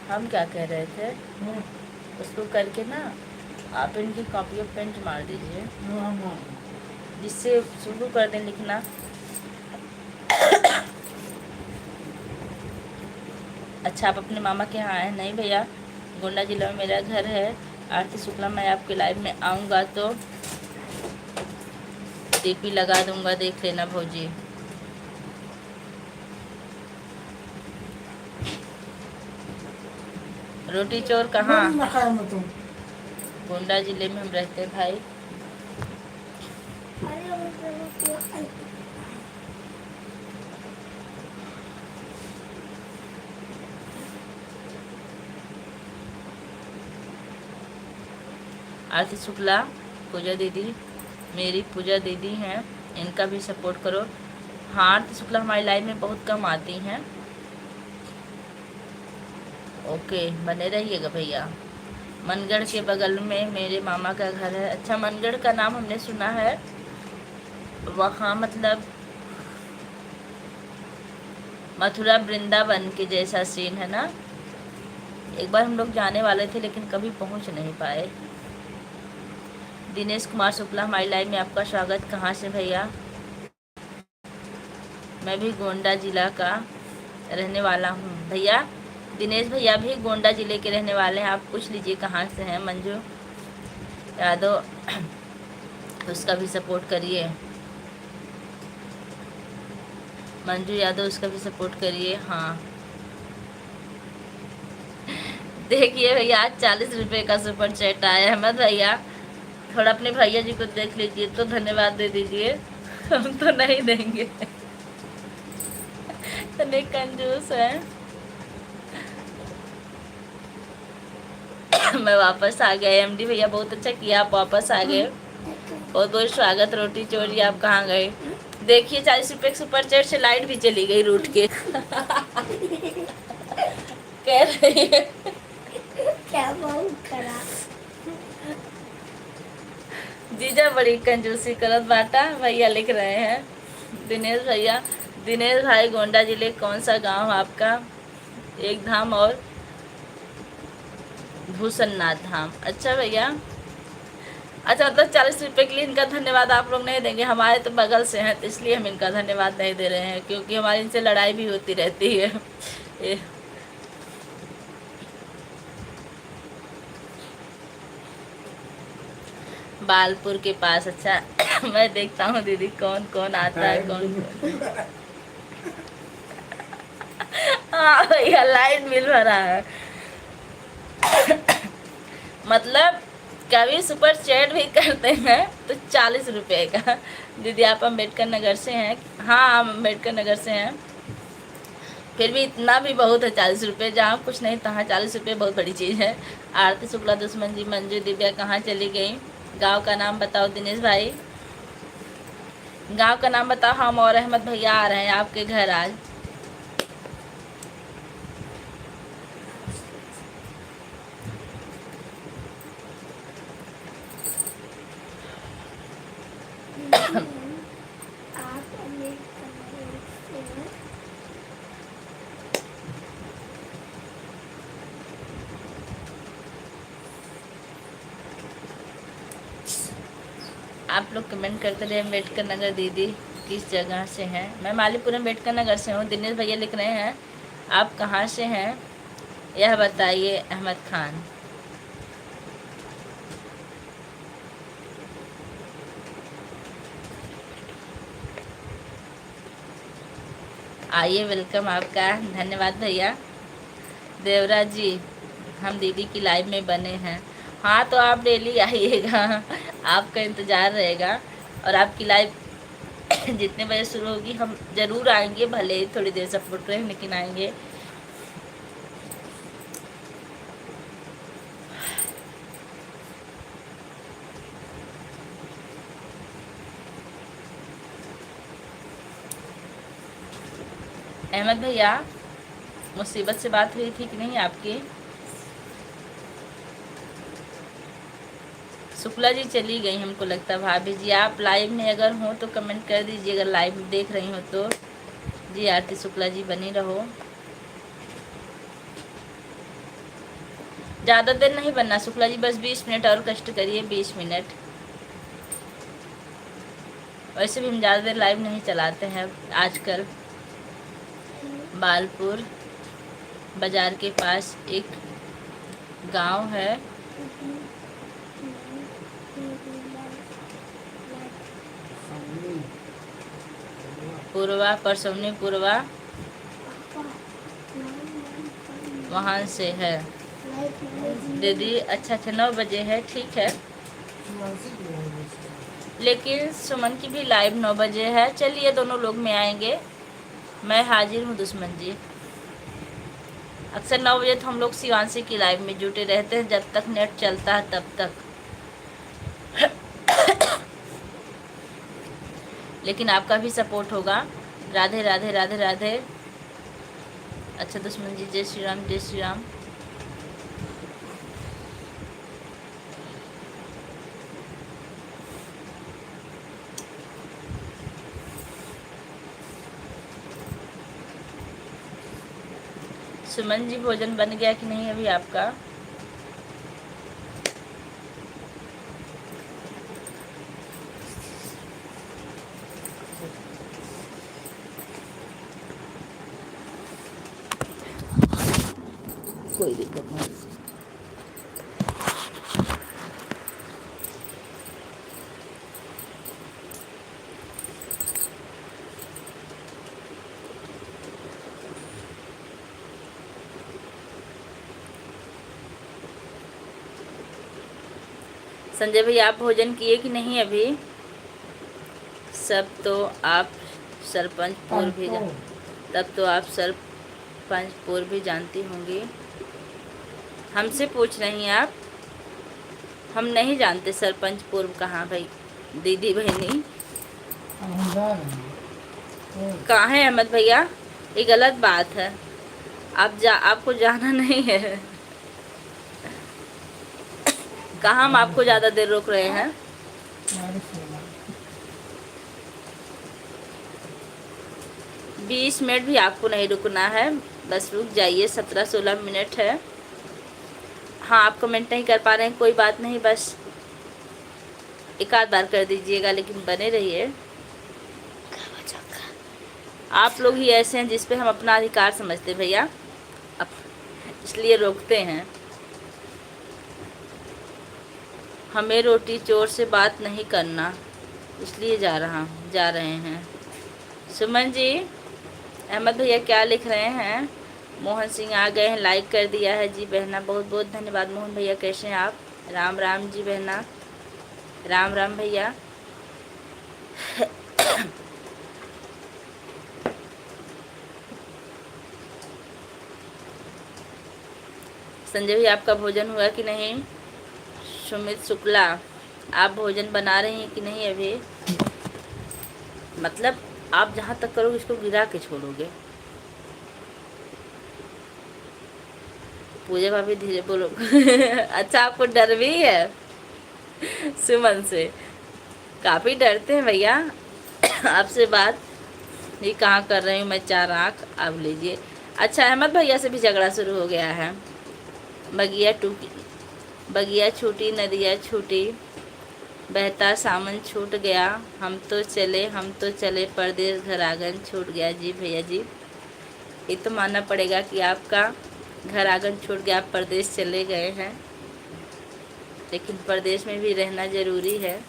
हम क्या कह रहे थे, उसको करके ना आप इनकी कॉपी ऑफ पेंट मार दीजिए, जिससे शुरू कर दें लिखना। अच्छा आप अपने मामा के यहाँ आए? नहीं भैया, गोंडा जिला में मेरा घर है। आरती शुक्ला मैं आपके लाइव में आऊँगा तो डीपी लगा दूंगा, देख लेना भौजी। रोटी चोर कहाँ? गोंडा जिले में हम रहते हैं भाई। आरती शुक्ला पूजा दीदी, मेरी पूजा दीदी हैं, इनका भी सपोर्ट करो। हाँ आरती शुक्ला हमारी लाइफ में बहुत कम आती हैं। ओके बने रहिएगा भैया। मनगढ़ के बगल में मेरे मामा का घर है। अच्छा मनगढ़ का नाम हमने सुना है, वहाँ मतलब मथुरा वृंदावन के जैसा सीन है ना। एक बार हम लोग जाने वाले थे लेकिन कभी पहुंच नहीं पाए। दिनेश कुमार शुक्ला हमारी लाइव में आपका स्वागत। कहाँ से भैया? मैं भी गोंडा जिला का रहने वाला हूँ भैया। दिनेश भैया भी गोंडा जिले के रहने वाले हैं। आप पूछ लीजिए कहाँ से हैं। मंजू यादव उसका भी सपोर्ट करिए। मंजू यादव उसका भी सपोर्ट करिए। हाँ देखिए भैया आज 40 रुपये का सुपर चैट आया है। अहमद भैया थोड़ा अपने भैया जी को देख लीजिए तो धन्यवाद दे दीजिए। हम तो नहीं देंगे इतने कंजूस है। मैं वापस आ गया। एमडी भैया बहुत अच्छा किया, आप वापस आ गए। बहुत बहुत स्वागत। रोटी चोरी आप कहाँ गए? देखिए 40 रुपये के सुपर चैट से लाइट भी चली गई रूठ के कह रही है क्या बहुत करा। जीजा बड़ी कंजूसी करत बाटा। भैया लिख रहे हैं दिनेश भैया। दिनेश भाई गोंडा जिले कौन सा गांव आपका? एक धाम और भूषणनाथ धाम। अच्छा भैया, अच्छा मतलब 40 रुपये के लिए इनका धन्यवाद आप लोग नहीं देंगे? हमारे तो बगल से हैं तो इसलिए हम इनका धन्यवाद नहीं दे रहे हैं, क्योंकि हमारी इनसे लड़ाई भी होती रहती है। बालपुर के पास। अच्छा मैं देखता हूँ दीदी कौन कौन आता है कौन कौन। हाँ भैया लाइट बिल भरा है। मतलब कभी सुपर चैट भी करते हैं तो 40 रुपये का। दीदी आप अम्बेडकर नगर से हैं? हाँ हम अम्बेडकर नगर से हैं। फिर भी इतना भी बहुत है 40 रुपये। जहाँ कुछ नहीं तहाँ 40 रुपये बहुत बड़ी चीज़ है। आरती शुक्ला दुश्मन जी। मंजू दिव्या कहाँ चली गई? गांव का नाम बताओ दिनेश भाई। गांव का नाम बताओ। हम और अहमद भैया आ रहे हैं आपके घर आज। आप अमीर आप लोग कमेंट करते रहे। अम्बेडकर नगर दीदी किस जगह से हैं? मैं मालीपुर अम्बेडकर नगर से हूँ। दिनेश भैया लिख रहे हैं आप कहाँ से हैं यह बताइए? अहमद खान। आइए वेलकम आपका। धन्यवाद भैया। देवराज जी हम दीदी की लाइव में बने हैं। हाँ तो आप डेली आइएगा, आपका इंतज़ार रहेगा। और आपकी लाइव जितने बजे शुरू होगी हम ज़रूर आएंगे, भले ही थोड़ी देर सपोर्ट करें लेकिन आएंगे। अहमद भैया मुसीबत से बात हुई थी कि नहीं आपकी? शुक्ला जी चली गई हमको लगता। भाभी जी आप लाइव में अगर हो तो कमेंट कर दीजिए, अगर लाइव देख रही हो तो। जी आरती शुक्ला जी बनी रहो। ज़्यादा देर नहीं बनना शुक्ला जी, बस 20 मिनट और कष्ट करिए। 20 मिनट। वैसे भी हम ज़्यादा देर लाइव नहीं चलाते हैं आजकल। बालपुर बाज़ार के पास एक गांव है, पूर्वा परसौनी पूर्वा, वहाँ से है दीदी। अच्छा 9 बजे है, ठीक है। लेकिन सुमन की भी लाइव 9 बजे है। चलिए दोनों लोग में आएंगे। मैं हाजिर हूँ दुश्मन जी। अक्सर 9 बजे तो हम लोग शिवांशी की लाइव में जुटे रहते हैं, जब तक नेट चलता है तब तक। लेकिन आपका भी सपोर्ट होगा। राधे राधे राधे राधे। अच्छा दुश्मन जी जय श्री राम जय श्री राम। सुमन जी भोजन बन गया कि नहीं अभी आपका? कोई दिक्कत नहीं। संजय भैया आप भोजन किए कि नहीं अभी? सब तो आप सरपंचपुर भी तब तो आप सरपंचपुर भी जानती होंगी। हमसे पूछ रही हैं आप? हम नहीं जानते सरपंचपुर कहाँ भाई दीदी बहनी। हम जा रहे हैं। कहाँ है अहमद भैया? ये गलत बात है। आपको जाना नहीं है। कहाँ हम आपको ज़्यादा देर रोक रहे हैं? बारिश हो रहा है। 20 मिनट भी आपको नहीं रुकना है, बस रुक जाइए। 17-16 मिनट है। हाँ आप कमेंट नहीं कर पा रहे हैं, कोई बात नहीं, बस एक आध बार कर दीजिएगा, लेकिन बने रहिए। आप लोग ही ऐसे हैं जिस पे हम अपना अधिकार समझते भैया, अब इसलिए रोकते हैं। हमें रोटी चोर से बात नहीं करना, इसलिए जा रहे हैं। सुमन जी, अहमद भैया क्या लिख रहे हैं? मोहन सिंह आ गए हैं, लाइक कर दिया है जी बहना, बहुत बहुत धन्यवाद। मोहन भैया कैसे हैं आप? राम राम जी बहना, राम राम भैया। संजय भैया आपका भोजन हुआ कि नहीं? सुमित शुक्ला आप भोजन बना रही हैं कि नहीं अभी? मतलब आप जहाँ तक करोगे इसको गिरा के छोड़ोगे। पूजा भाभी धीरे बोलो। अच्छा आपको डर भी है सुमन से? काफ़ी डरते हैं भैया आपसे बात। ये कहाँ कर रही हूँ मैं 4 आँख, आप लीजिए। अच्छा अहमद भैया से भी झगड़ा शुरू हो गया है। बगिया छूटी नदिया छूटी, बहता सामन छूट गया, हम तो चले परदेश घर आंगन छूट गया। जी भैया जी, ये तो मानना पड़ेगा कि आपका घर आंगन छूट गया, आप परदेश चले गए हैं, लेकिन परदेश में भी रहना ज़रूरी है।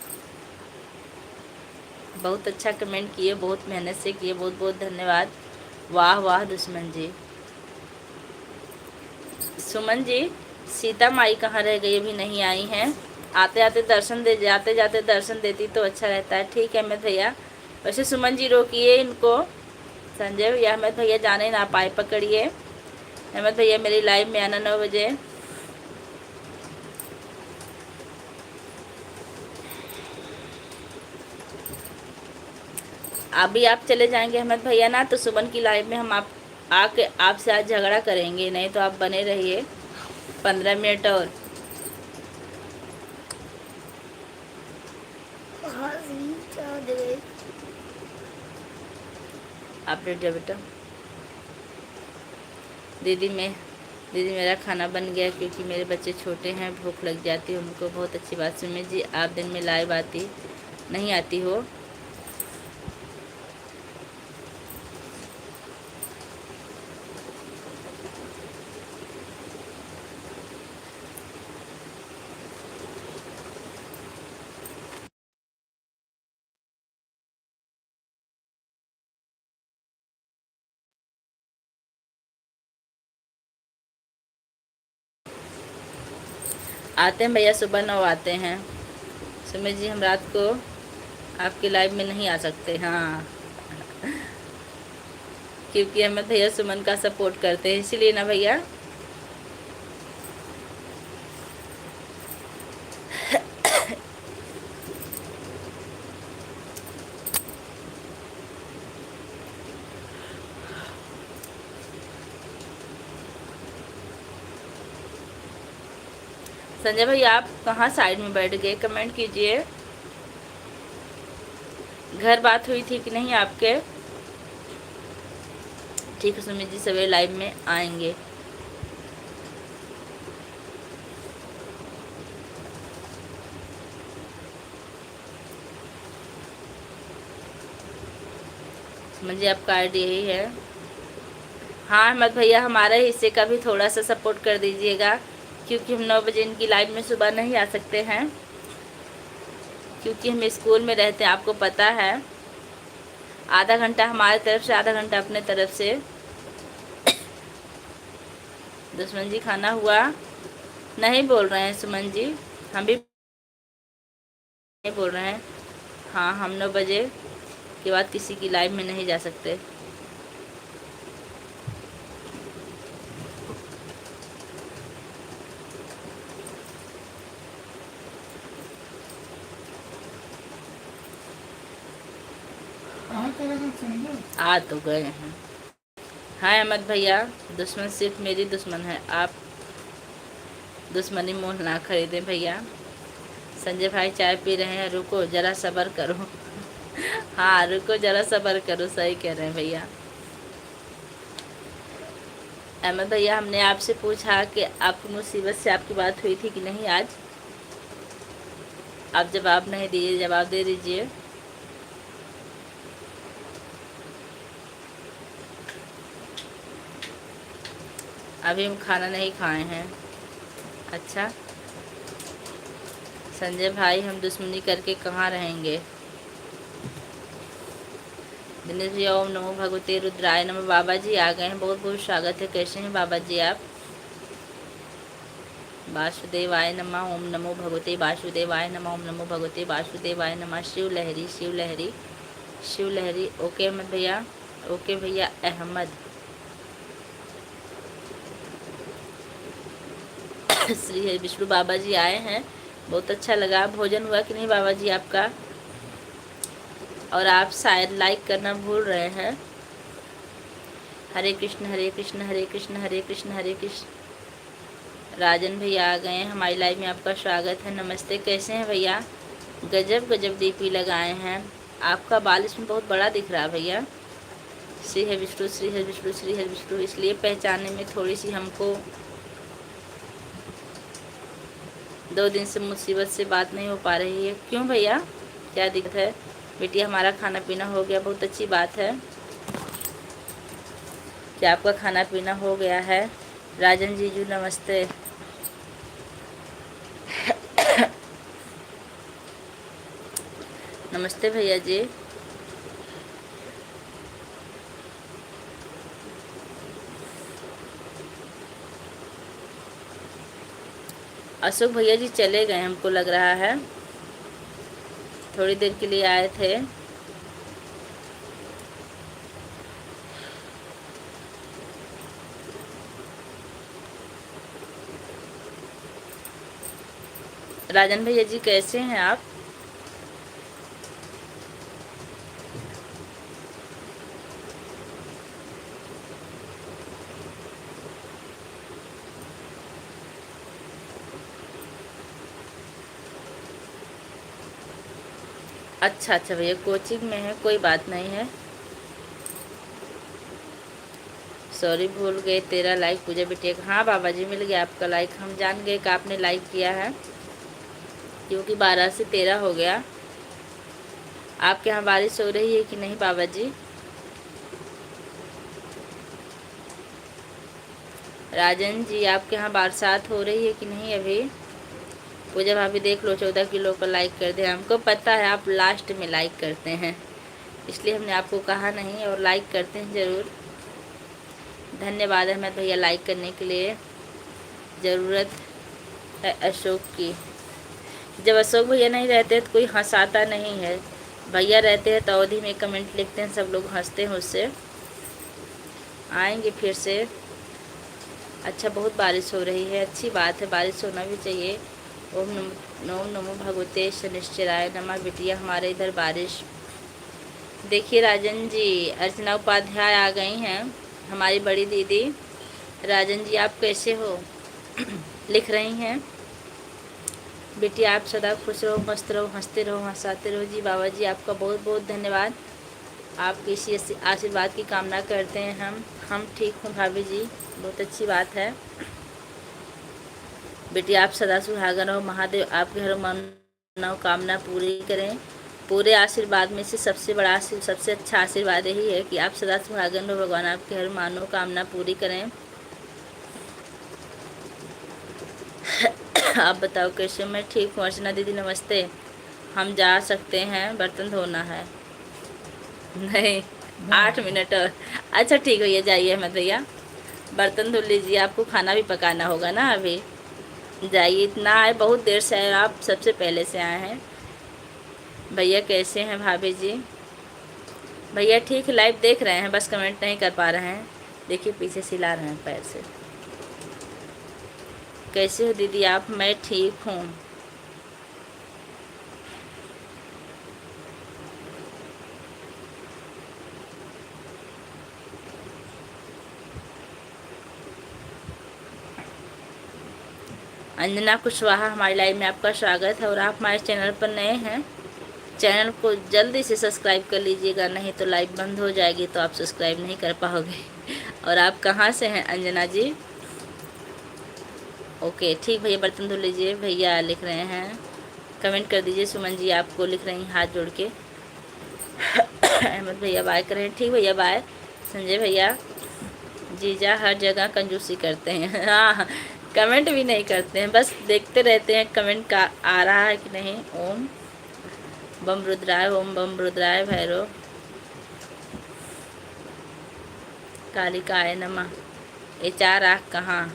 बहुत अच्छा कमेंट किए, बहुत मेहनत से किए, बहुत बहुत धन्यवाद। वाह वाह दुश्मन जी। सुमन जी, सीता माई कहाँ रह गई? अभी नहीं आई हैं। आते जाते दर्शन देती तो अच्छा रहता है। ठीक है अहमद भैया। वैसे सुमन जी रोकिए इनको। संजय भैया अहमद भैया जाने ना पाए, पकड़िए। अहमद भैया मेरी लाइव में आना 9 बजे। अभी आप चले जाएंगे अहमद भैया ना, तो सुमन की लाइव में हम आके आपसे आज झगड़ा करेंगे। नहीं तो आप बने रहिए 15 मिनट और। आप बैठ जाओ बेटा। दीदी मेरा खाना बन गया, क्योंकि मेरे बच्चे छोटे हैं, भूख लग जाती है उनको। बहुत अच्छी बात। सुमित जी आप दिन में लाइव नहीं आती हो? आते हैं भैया, सुबह 9 आते हैं। सुमित जी हम रात को आपके लाइव में नहीं आ सकते। हाँ क्योंकि अहमद भैया सुमन का सपोर्ट करते हैं, इसीलिए ना भैया। संजय भैया आप कहाँ साइड में बैठ गए? कमेंट कीजिए। घर बात हुई थी कि नहीं आपके? ठीक है सुमित जी सवेरे लाइव में आएंगे। समझिए आपका आईडी यही है। हाँ अहमद भैया, हमारे हिस्से का भी थोड़ा सा सपोर्ट कर दीजिएगा, क्योंकि हम 9 बजे इनकी लाइव में सुबह नहीं आ सकते हैं, क्योंकि हम स्कूल में रहते हैं, आपको पता है। आधा घंटा हमारी तरफ से, आधा घंटा अपने तरफ से। दुश्मन जी खाना हुआ? नहीं बोल रहे हैं सुमन जी, हम भी नहीं बोल रहे हैं। हाँ, हम 9 बजे के बाद किसी की लाइव में नहीं जा सकते। कहाँ चला गया समझो? आ तो गए हैं। हाँ अहमद भैया, दुश्मन सिर्फ मेरी दुश्मन है, आप दुश्मनी मोल ना खरीदें भैया। संजय भाई चाय पी रहे हैं, रुको जरा सब्र करो। हाँ रुको जरा सब्र करो, सही कह रहे हैं भैया। अहमद भैया, हमने आपसे पूछा कि आपकी मुसीबत से आपकी बात हुई थी कि नहीं आज? आप जवाब नहीं दिए, जवाब दे दीजिए। अभी हम खाना नहीं खाए हैं। अच्छा संजय भाई, हम दुश्मनी करके कहाँ रहेंगे? दिनेश जी, ओम नमो भगवते रुद्राय नमो। बाबा जी आ गए हैं, बहुत बहुत स्वागत है। कैसे हैं बाबा जी आप? वासुदेवाय नमः, ओम नमो भगवते वासुदेवाय नमः, ओम नमो भगवते वासुदेवाय नमः। शिव लहरी, शिव लहरी, शिव लहरी। ओके अहमद भैया, ओके भैया अहमद। श्री हरि विष्णु बाबा जी आए हैं, बहुत अच्छा लगा। भोजन हुआ कि नहीं बाबा जी आपका? और आप शायद लाइक करना भूल रहे हैं। हरे कृष्ण हरे कृष्ण हरे कृष्ण हरे कृष्ण हरे कृष्ण। राजन भैया आ गए हैं हमारी लाइव में, आपका स्वागत है। नमस्ते, कैसे हैं भैया? गजब गजब डीपी लगाए हैं। आपका बाल इसमें बहुत बड़ा दिख रहा है भैया। श्री हरि विष्णु, श्री हरि विष्णु, श्री हरि विष्णु। इसलिए पहचानने में थोड़ी सी हमको 2 दिन से मुसीबत से बात नहीं हो पा रही है। क्यों भैया, क्या दिक्कत है? बेटिया हमारा खाना पीना हो गया, बहुत अच्छी बात है। क्या आपका खाना पीना हो गया है? राजन जीजू नमस्ते। नमस्ते भैया जी। अशोक भैया जी चले गए, हमको लग रहा है, थोड़ी देर के लिए आए थे। राजन भैया जी कैसे हैं आप? अच्छा अच्छा भैया, कोचिंग में है, कोई बात नहीं है। सॉरी भूल गए तेरा लाइक पूजा बेटिया का। हाँ बाबा जी मिल गया आपका लाइक, हम जान गए कि आपने लाइक किया है, क्योंकि 12 से 13 हो गया। आपके यहाँ बारिश हो रही है कि नहीं बाबा जी? राजन जी आपके यहाँ बरसात हो रही है कि नहीं अभी? पूजा भाभी देख लो, 14 किलो का लाइक कर दे। हमको पता है आप लास्ट में लाइक करते हैं, इसलिए हमने आपको कहा नहीं, और लाइक करते हैं ज़रूर। धन्यवाद अहमद भैया लाइक करने के लिए। ज़रूरत है अशोक की। जब अशोक भैया नहीं रहते तो कोई हंसाता नहीं है, भैया रहते हैं तो अवधि में कमेंट लिखते हैं, सब लोग हंसते हैं उससे। आएंगे फिर से। अच्छा बहुत बारिश हो रही है, अच्छी बात है, बारिश होना भी चाहिए। ओम नमो भगवते शनिश्चराय नमः। बिटिया हमारे इधर बारिश। देखिए राजन जी, अर्चना उपाध्याय आ गई हैं, हमारी बड़ी दीदी। राजन जी आप कैसे हो? लिख रही हैं बिटिया आप सदा खुश रहो, मस्त रहो, हंसते रहो, हंसाते रहो। जी बाबा जी आपका बहुत बहुत धन्यवाद, आपकी इसी आशीर्वाद की कामना करते हैं हम ठीक हूँ भाभी जी, बहुत अच्छी बात है। बेटी आप सदा सुहागन रहो, महादेव आपके हर मनोकामना पूरी करें। पूरे आशीर्वाद में से सबसे बड़ा सबसे अच्छा आशीर्वाद यही है कि आप सदा सुहागन रहो, भगवान आपकी हर मनोकामना पूरी करें। आप बताओ कैसे? मैं ठीक हूँ। अर्चना दीदी नमस्ते। हम जा सकते हैं, बर्तन धोना है। नहीं, 8 मिनट और। अच्छा ठीक है, ये जाइए अहमद भैया, बर्तन धुल लीजिए, आपको खाना भी पकाना होगा ना अभी। जाइए, इतना आए, बहुत देर से आए, आप सबसे पहले से आए हैं। भैया कैसे हैं? भाभी जी भैया ठीक, लाइव देख रहे हैं, बस कमेंट नहीं कर पा रहे हैं। देखिए पीछे सिला रहे हैं पैर से। कैसे हो दीदी आप? मैं ठीक हूँ। अंजना कुशवाहा, हमारी लाइव में आपका स्वागत है। और आप हमारे चैनल पर नए हैं, चैनल को जल्दी से सब्सक्राइब कर लीजिएगा, नहीं तो लाइव बंद हो जाएगी तो आप सब्सक्राइब नहीं कर पाओगे। और आप कहाँ से हैं अंजना जी? ओके ठीक भैया, बर्तन धो लीजिए। भैया लिख रहे हैं, कमेंट कर दीजिए। सुमन जी आपको लिख रही हैं हाथ जोड़ के। अहमद भैया बाय कर रहे हैं, ठीक भैया बाय। संजय भैया, जीजा हर जगह कंजूसी करते हैं। हाँ, कमेंट भी नहीं करते हैं, बस देखते रहते हैं कमेंट का आ रहा है कि नहीं। ओम बम रुद्राय, ओम बम रुद्राय भैरव कालिकाय नमः। ये 4 आँख कहाँ?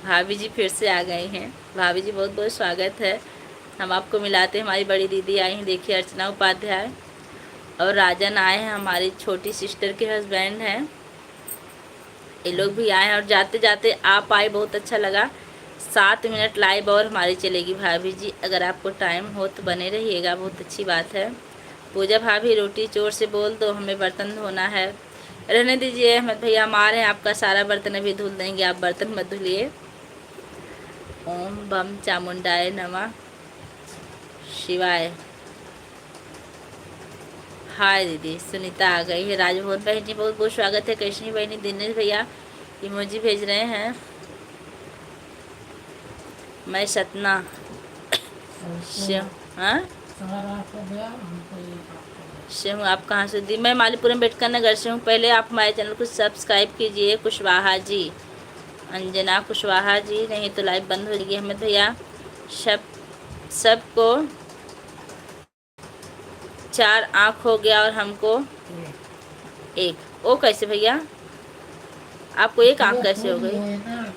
भाभी जी फिर से आ गई हैं। भाभी जी बहुत बहुत स्वागत है। हम आपको मिलाते हैं, हमारी बड़ी दीदी आई हैं, देखिए अर्चना उपाध्याय। और राजन आए हैं, हमारी छोटी सिस्टर के हस्बैंड हैं, ये लोग भी आए हैं। और जाते जाते आप आए, बहुत अच्छा लगा। 7 मिनट लाइव और हमारी चलेगी भाभी जी, अगर आपको टाइम हो तो बने रहिएगा, बहुत अच्छी बात है। पूजा भाभी रोटी चोर से बोल दो, हमें बर्तन धोना है। रहने दीजिए अहमद भैया, हम आ रहे हैं, आपका सारा बर्तन अभी धुल देंगे, आप बर्तन मत धुलिए। ओम बम चामुंडाय नमः शिवाय। हाय दीदी, सुनीता आ गई है। राजभवन बहन जी बहुत बहुत स्वागत है। कैशनी बहनी, दिनेश भैया इमोजी भेज रहे हैं। मैं सतना शिव, हाँ शिव, आप कहाँ से? दी मैं मालीपुरम बेटकर नगर से हूँ। पहले आप हमारे चैनल को सब्सक्राइब कीजिए। कुशवाहा जी, अंजना कुशवाहा जी, नहीं तो लाइव बंद हो जाएगी। अहमद भैया सबको 4 आँख हो गया और हमको 1। ओ कैसे भैया, आपको 1 आँख कैसे हो गई?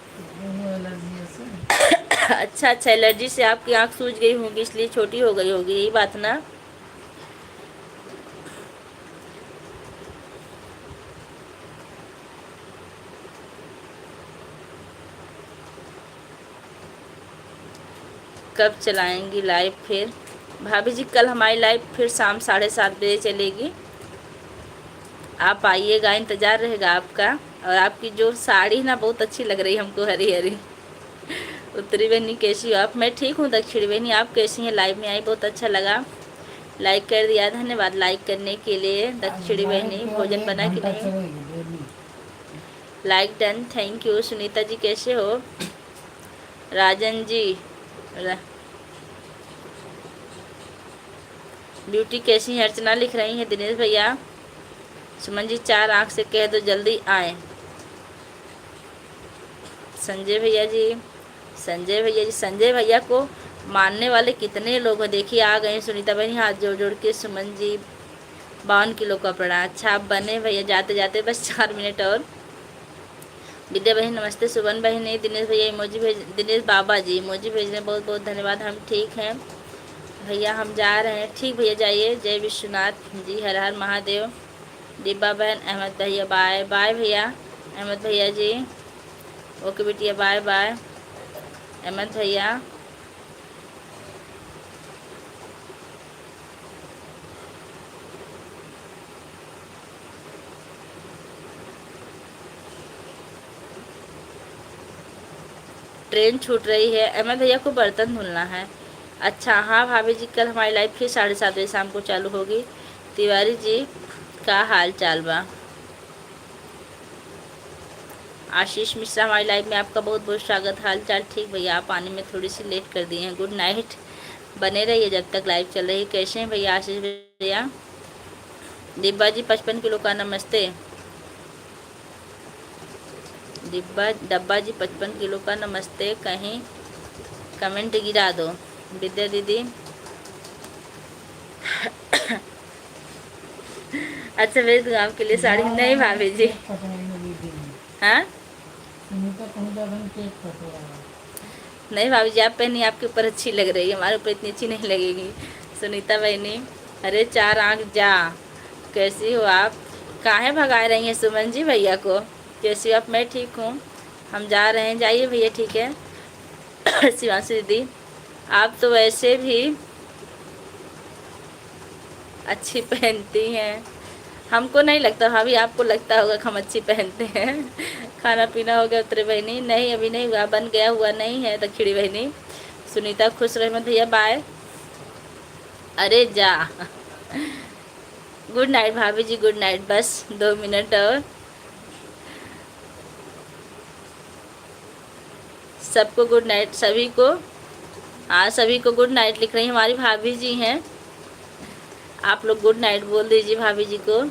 अच्छा अच्छा, एलर्जी से आपकी आँख सूज गई होगी, इसलिए छोटी हो गई होगी, यही बात ना? कब चलाएंगी लाइव फिर? भाभी जी कल हमारी लाइव फिर शाम 7:30 बजे चलेगी, आप आइएगा, इंतज़ार रहेगा आपका। और आपकी जो साड़ी ना बहुत अच्छी लग रही है हमको, हरी हरी। उत्तरी बहनी कैसी हो आप? मैं ठीक हूँ। दक्षिणी बहनी आप कैसी हैं? लाइव में आई, बहुत अच्छा लगा, लाइक कर दिया, धन्यवाद लाइक करने के लिए। दक्षिणी बहनी भोजन बना कि नहीं? Like done, thank you. Sunita ji कैसे हो? राजन जी ब्यूटी कैसी है? अर्चना लिख रही है। दिनेश भैया, सुमन जी 4 आँख से कह दो जल्दी आए। संजय भैया जी, संजय भैया को मानने वाले कितने लोग हैं, देखिए आ गए। सुनीता बहनी हाथ जोड़ जोड़ के। सुमन जी 52 किलो का पड़ा। अच्छा आप बने भैया, जाते जाते बस 4 मिनट और। विद्या बहन नमस्ते। सुमन बहनी, दिनेश भैया इमोजी भेज, दिनेश बाबा जी इमोजी भेज रहे हैं, बहुत बहुत धन्यवाद। हम ठीक हैं भैया, हम जा रहे हैं। ठीक भैया जाइए। जय विश्वनाथ जी, हर हर महादेव। डिब्बा बहन, अहमद भैया बाय बाय भैया। अहमद भैया जी ओके बेटिया, बाय बाय अहमद भैया। ट्रेन छूट रही है। अहमद भैया को बर्तन धुलना है। अच्छा हाँ भाभी जी, कल हमारी लाइव फिर 7:30 बजे शाम को चालू होगी। तिवारी जी का हाल चाल बा? आशीष मिश्रा हमारी लाइव में आपका बहुत बहुत स्वागत। हाल चाल ठीक भैया, आप आने में थोड़ी सी लेट कर दिए हैं। गुड नाइट बने रहिए जब तक लाइव चल रही है। कैसे हैं भैया आशीष भैया? डिब्बा जी 55 किलो का नमस्ते। डब्बा जी 55 किलो का नमस्ते। कहीं कमेंट गिरा दो। विद्या दीदी अच्छा भेज दूँगा आपके लिए साड़ी। नहीं भाभी जी। केक कटवाई दीदी ने। हाँ सुनीता कहीं ज्यादा केक कटवा रहा है। नहीं भाभी जी, आप पहनी आपके ऊपर अच्छी लग रही है, हमारे ऊपर इतनी अच्छी नहीं लगेगी। सुनीता बहनी, अरे चार आंख जा, कैसी हो आप? काहे भगा रही हैं सुमन जी भैया को? कैसी हो आप? मैं ठीक हूँ, हम जा रहे हैं। जाइए भैया, ठीक है। शिवांशी दीदी, आप तो वैसे भी अच्छी पहनती हैं। हमको नहीं लगता भाभी, आपको लगता होगा कि हम अच्छी पहनते हैं। खाना पीना हो गया उतरे बहनी? नहीं अभी नहीं हुआ, बन गया, हुआ नहीं है दखिड़ी बहनी। सुनीता खुश रहमत भैया बाय। अरे जा। गुड नाइट भाभी जी, गुड नाइट। बस 2 मिनट और। सबको गुड नाइट, सभी को। हाँ सभी को गुड नाइट लिख रही हैं, हमारी भाभी जी हैं। आप लोग गुड नाइट बोल दीजिए भाभी जी को।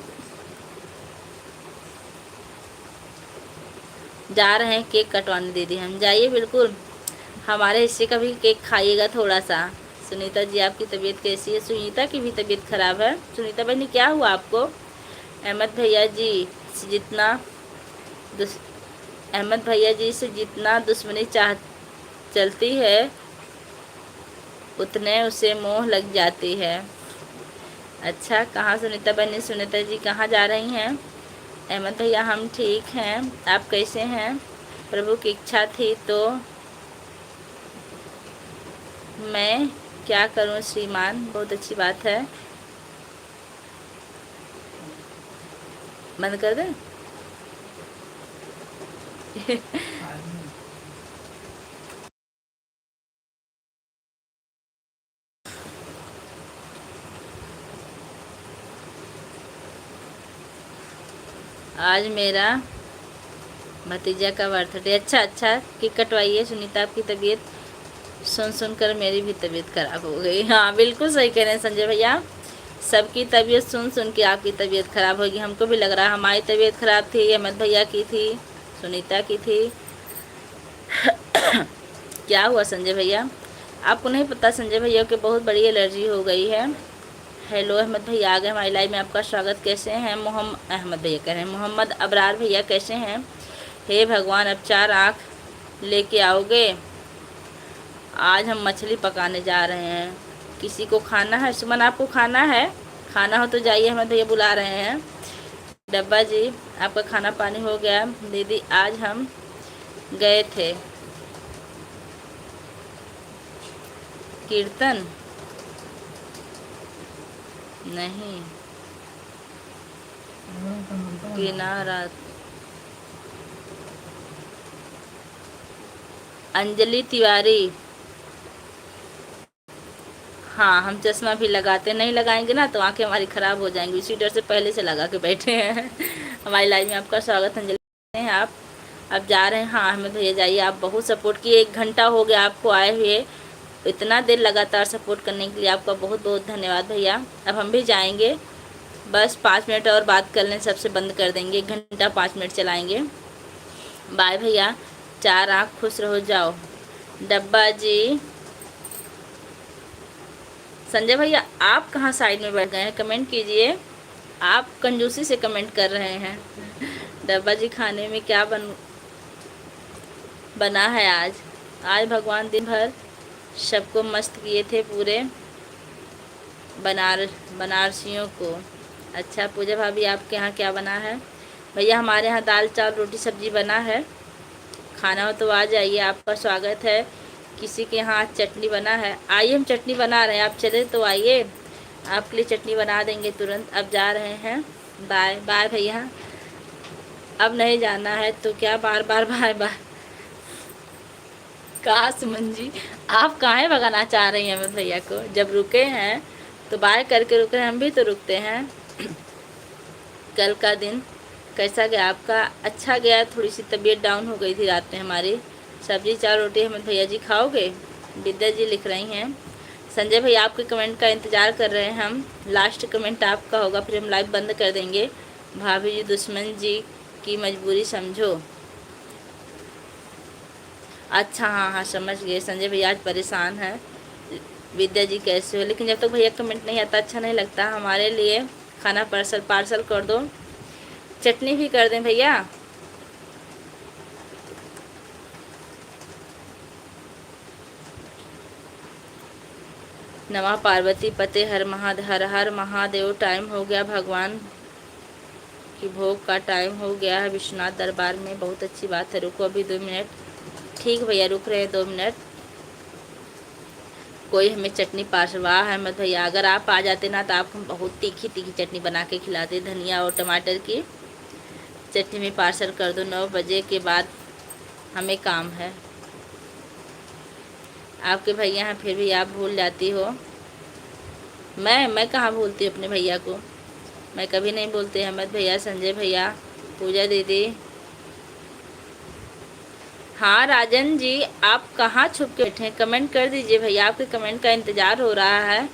जा रहे हैं केक कटवाने दीदी हम। जाइए बिल्कुल, हमारे हिस्से का भी केक खाइएगा थोड़ा सा। सुनीता जी आपकी तबीयत कैसी है? सुनीता की भी तबीयत खराब है। सुनीता बहनी क्या हुआ आपको? अहमद भैया जी से जितना अहमद भैया जी से जितना दुश्मनी चाह चलती है उतने उसे मोह लग जाती है। अच्छा, कहाँ सुनीता बहनी? सुनीता जी कहाँ जा रही हैं? अहमद भैया हम ठीक हैं, आप कैसे हैं? प्रभु की इच्छा थी तो मैं क्या करूं श्रीमान। बहुत अच्छी बात है। बंद कर दें? आज मेरा भतीजा का बर्थडे। अच्छा अच्छा, केक कटवाइए। सुनीता आपकी तबीयत सुन कर मेरी भी तबीयत खराब हो गई। हाँ बिल्कुल सही कह रहे हैं संजय भैया, सबकी तबीयत सुन के आपकी तबीयत खराब होगी। हमको भी लग रहा है, हमारी तबीयत खराब थी, अहमद भैया की थी, सुनीता की थी। क्या हुआ संजय भैया? आपको नहीं पता संजय भैया के बहुत बड़ी एलर्जी हो गई है। हेलो अहमद भैया आ गए हमारी लाइव में, आपका स्वागत। कैसे हैं? मोहम्मद अहमद भैया कह रहे हैं। मोहम्मद अबरार भैया कैसे हैं? हे भगवान, अब 4 आँख लेके आओगे? आज हम मछली पकाने जा रहे हैं। किसी को खाना है? सुमन आपको खाना है? खाना हो तो जाइए, अहमद भैया बुला रहे हैं। डब्बा जी आपका खाना पानी हो गया? दीदी आज हम गए थे कीर्तन। नहीं किनारा। अंजलि तिवारी, हाँ हम चश्मा भी लगाते, नहीं लगाएंगे ना तो आंखें हमारी ख़राब हो जाएंगी, इसी डर से पहले से लगा के बैठे हैं। हमारी लाइव में आपका स्वागत। अंजलि हैं आप? अब जा रहे हैं? हाँ अहमद भैया जाइए, आप बहुत सपोर्ट किए, 1 घंटा हो गया आपको आए हुए, इतना देर लगातार सपोर्ट करने के लिए आपका बहुत बहुत धन्यवाद भैया। अब हम भी जाएंगे, बस 5 मिनट और बात कर लें, सबसे बंद कर देंगे, 1 घंटा 5 मिनट चलाएँगे। बाय भैया, 4 आँख खुश रहो, जाओ। डब्बा जी, संजय भैया आप कहाँ साइड में बैठ गए हैं? कमेंट कीजिए, आप कंजूसी से कमेंट कर रहे हैं। डब्बा जी खाने में क्या बना है आज? आज भगवान दिन भर सबको मस्त किए थे, पूरे बनारसियों को। अच्छा पूजा भाभी आपके यहाँ क्या बना है? भैया हमारे यहाँ दाल चावल रोटी सब्जी बना है, खाना हो तो आ जाइए, आपका स्वागत है। किसी के यहाँ चटनी बना है? आइए हम चटनी बना रहे हैं, आप चले तो आइए, आपके लिए चटनी बना देंगे तुरंत। अब जा रहे हैं, बाय बाय भैया। अब नहीं जाना है तो क्या बार बार बाय बाय? कहा सुमन जी आप काहे भगाना चाह रही हैं अमित भैया को? जब रुके हैं तो बाय करके रुक रहे हैं, हम भी तो रुकते हैं। कल का दिन कैसा गया आपका? अच्छा गया, थोड़ी सी तबीयत डाउन हो गई थी रात में हमारी। सब्जी 4 रोटी अमित भैया जी खाओगे? विद्या जी लिख रही हैं। संजय भाई आपके कमेंट का इंतज़ार कर रहे हैं हम। लास्ट कमेंट आपका होगा, फिर हम लाइव बंद कर देंगे। भाभी जी दुश्मन जी की मजबूरी समझो। अच्छा हाँ हाँ समझ गए। संजय भैया आज परेशान हैं। विद्या जी कैसे हो? लेकिन जब तक भैया कमेंट नहीं आता अच्छा नहीं लगता। हमारे लिए खाना पार्सल कर दो, चटनी भी कर दें भैया। नमः पार्वती पते हर हर महादेव। टाइम हो गया, भगवान की भोग का टाइम हो गया है विश्वनाथ दरबार में। बहुत अच्छी बात है, रुको अभी 2 मिनट। ठीक भैया रुक रहे हैं 2 मिनट। कोई हमें चटनी पार्सल, वाह अहमद भैया अगर आप आ जाते ना तो आपको बहुत तीखी तीखी चटनी बना के खिलाते। धनिया और टमाटर की चटनी में पार्सल कर दो। 9 बजे के बाद हमें काम है। आपके भैया हैं फिर भी आप भूल जाती हो। मैं कहाँ भूलती हूँ अपने भैया को, मैं कभी नहीं भूलती। अहमद भैया, संजय भैया, पूजा दीदी। हाँ राजन जी आप कहाँ छुप के बैठे हैं? कमेंट कर दीजिए भैया, आपके कमेंट का इंतज़ार हो रहा है।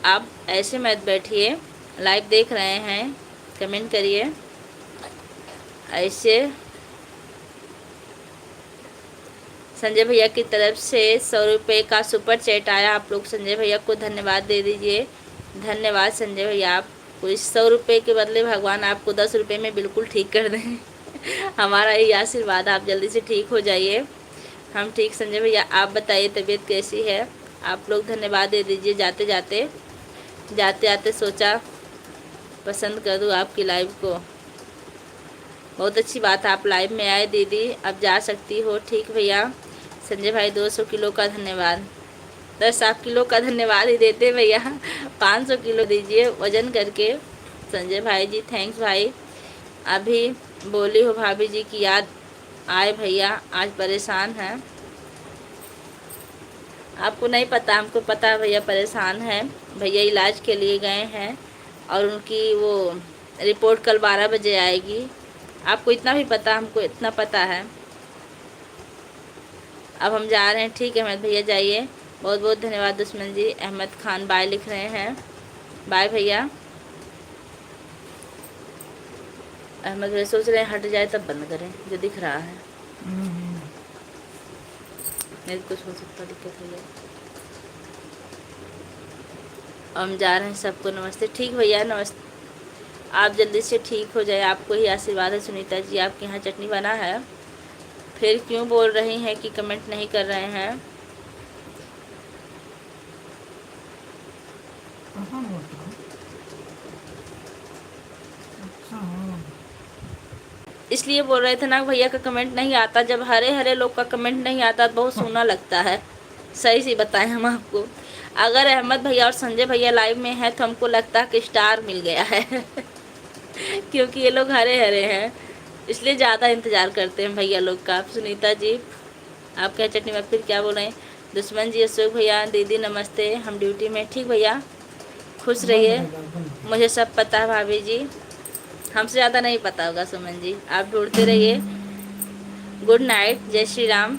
आप ऐसे मत बैठिए, लाइव देख रहे हैं, कमेंट करिए ऐसे। संजय भैया की तरफ से 100 रुपये का सुपर चैट आया। आप लोग संजय भैया को धन्यवाद दे दीजिए। धन्यवाद संजय भैया। आपको इस 100 रुपये के बदले भगवान आपको 10 रुपये में बिल्कुल ठीक कर दें। हमारा यही आशीर्वाद, आप जल्दी से ठीक हो जाइए। हम ठीक संजय भैया, आप बताइए तबीयत कैसी है? आप लोग धन्यवाद दे दीजिए। जाते जाते सोचा पसंद कर दूँ आपकी लाइव को। बहुत अच्छी बात है आप लाइव में आए दीदी, अब जा सकती हो। ठीक भैया। संजय भाई 200 किलो का धन्यवाद। 10 आप किलो का धन्यवाद ही देते भैया, 500 किलो दीजिए वजन करके। संजय भाई जी थैंक्स भाई। अभी बोली हो भाभी जी की याद आए भैया, आज परेशान हैं। आपको नहीं पता, हमको पता है भैया परेशान हैं। भैया इलाज के लिए गए हैं और उनकी वो रिपोर्ट कल 12 बजे आएगी। आपको इतना भी पता, हमको इतना पता है। अब हम जा रहे हैं। ठीक है अहमद भैया जाइए। बहुत बहुत धन्यवाद दुश्मन जी। अहमद खान बाय लिख रहे हैं, बाय भैया। अहमद भैया सोच रहे हैं हट जाए तब बंद करें, जो दिख रहा है नहीं कुछ हो सकता, दिक्कत हो जाए। हम जा रहे हैं, सबको नमस्ते। ठीक भैया नमस्ते। आप जल्दी से ठीक हो जाए, आपको ही आशीर्वाद है। सुनीता जी आपके यहाँ चटनी बना है? फिर क्यों बोल रही हैं कि कमेंट नहीं कर रहे हैं? कहाँ बोलता हूँ? अच्छा हाँ। इसलिए बोल रहे थे ना भैया का कमेंट नहीं आता। जब हरे हरे लोग का कमेंट नहीं आता तो बहुत सोना लगता है। सही से बताएं हम आपको, अगर अहमद भैया और संजय भैया लाइव में हैं तो हमको लगता है कि स्टार मिल गया है। क्योंकि ये लोग हरे हरे हैं, इसलिए ज़्यादा इंतज़ार करते हैं भैया लोग का। सुनीता जी आप क्या चटनी में फिर क्या बोल रहे हैं? दुश्मन जी अशोक भैया दीदी नमस्ते, हम ड्यूटी में। ठीक भैया खुश रहिए। मुझे सब पता है भाभी जी, हमसे ज़्यादा नहीं पता होगा सुमन जी। आप ढूंढते रहिए। गुड नाइट, जय श्री राम।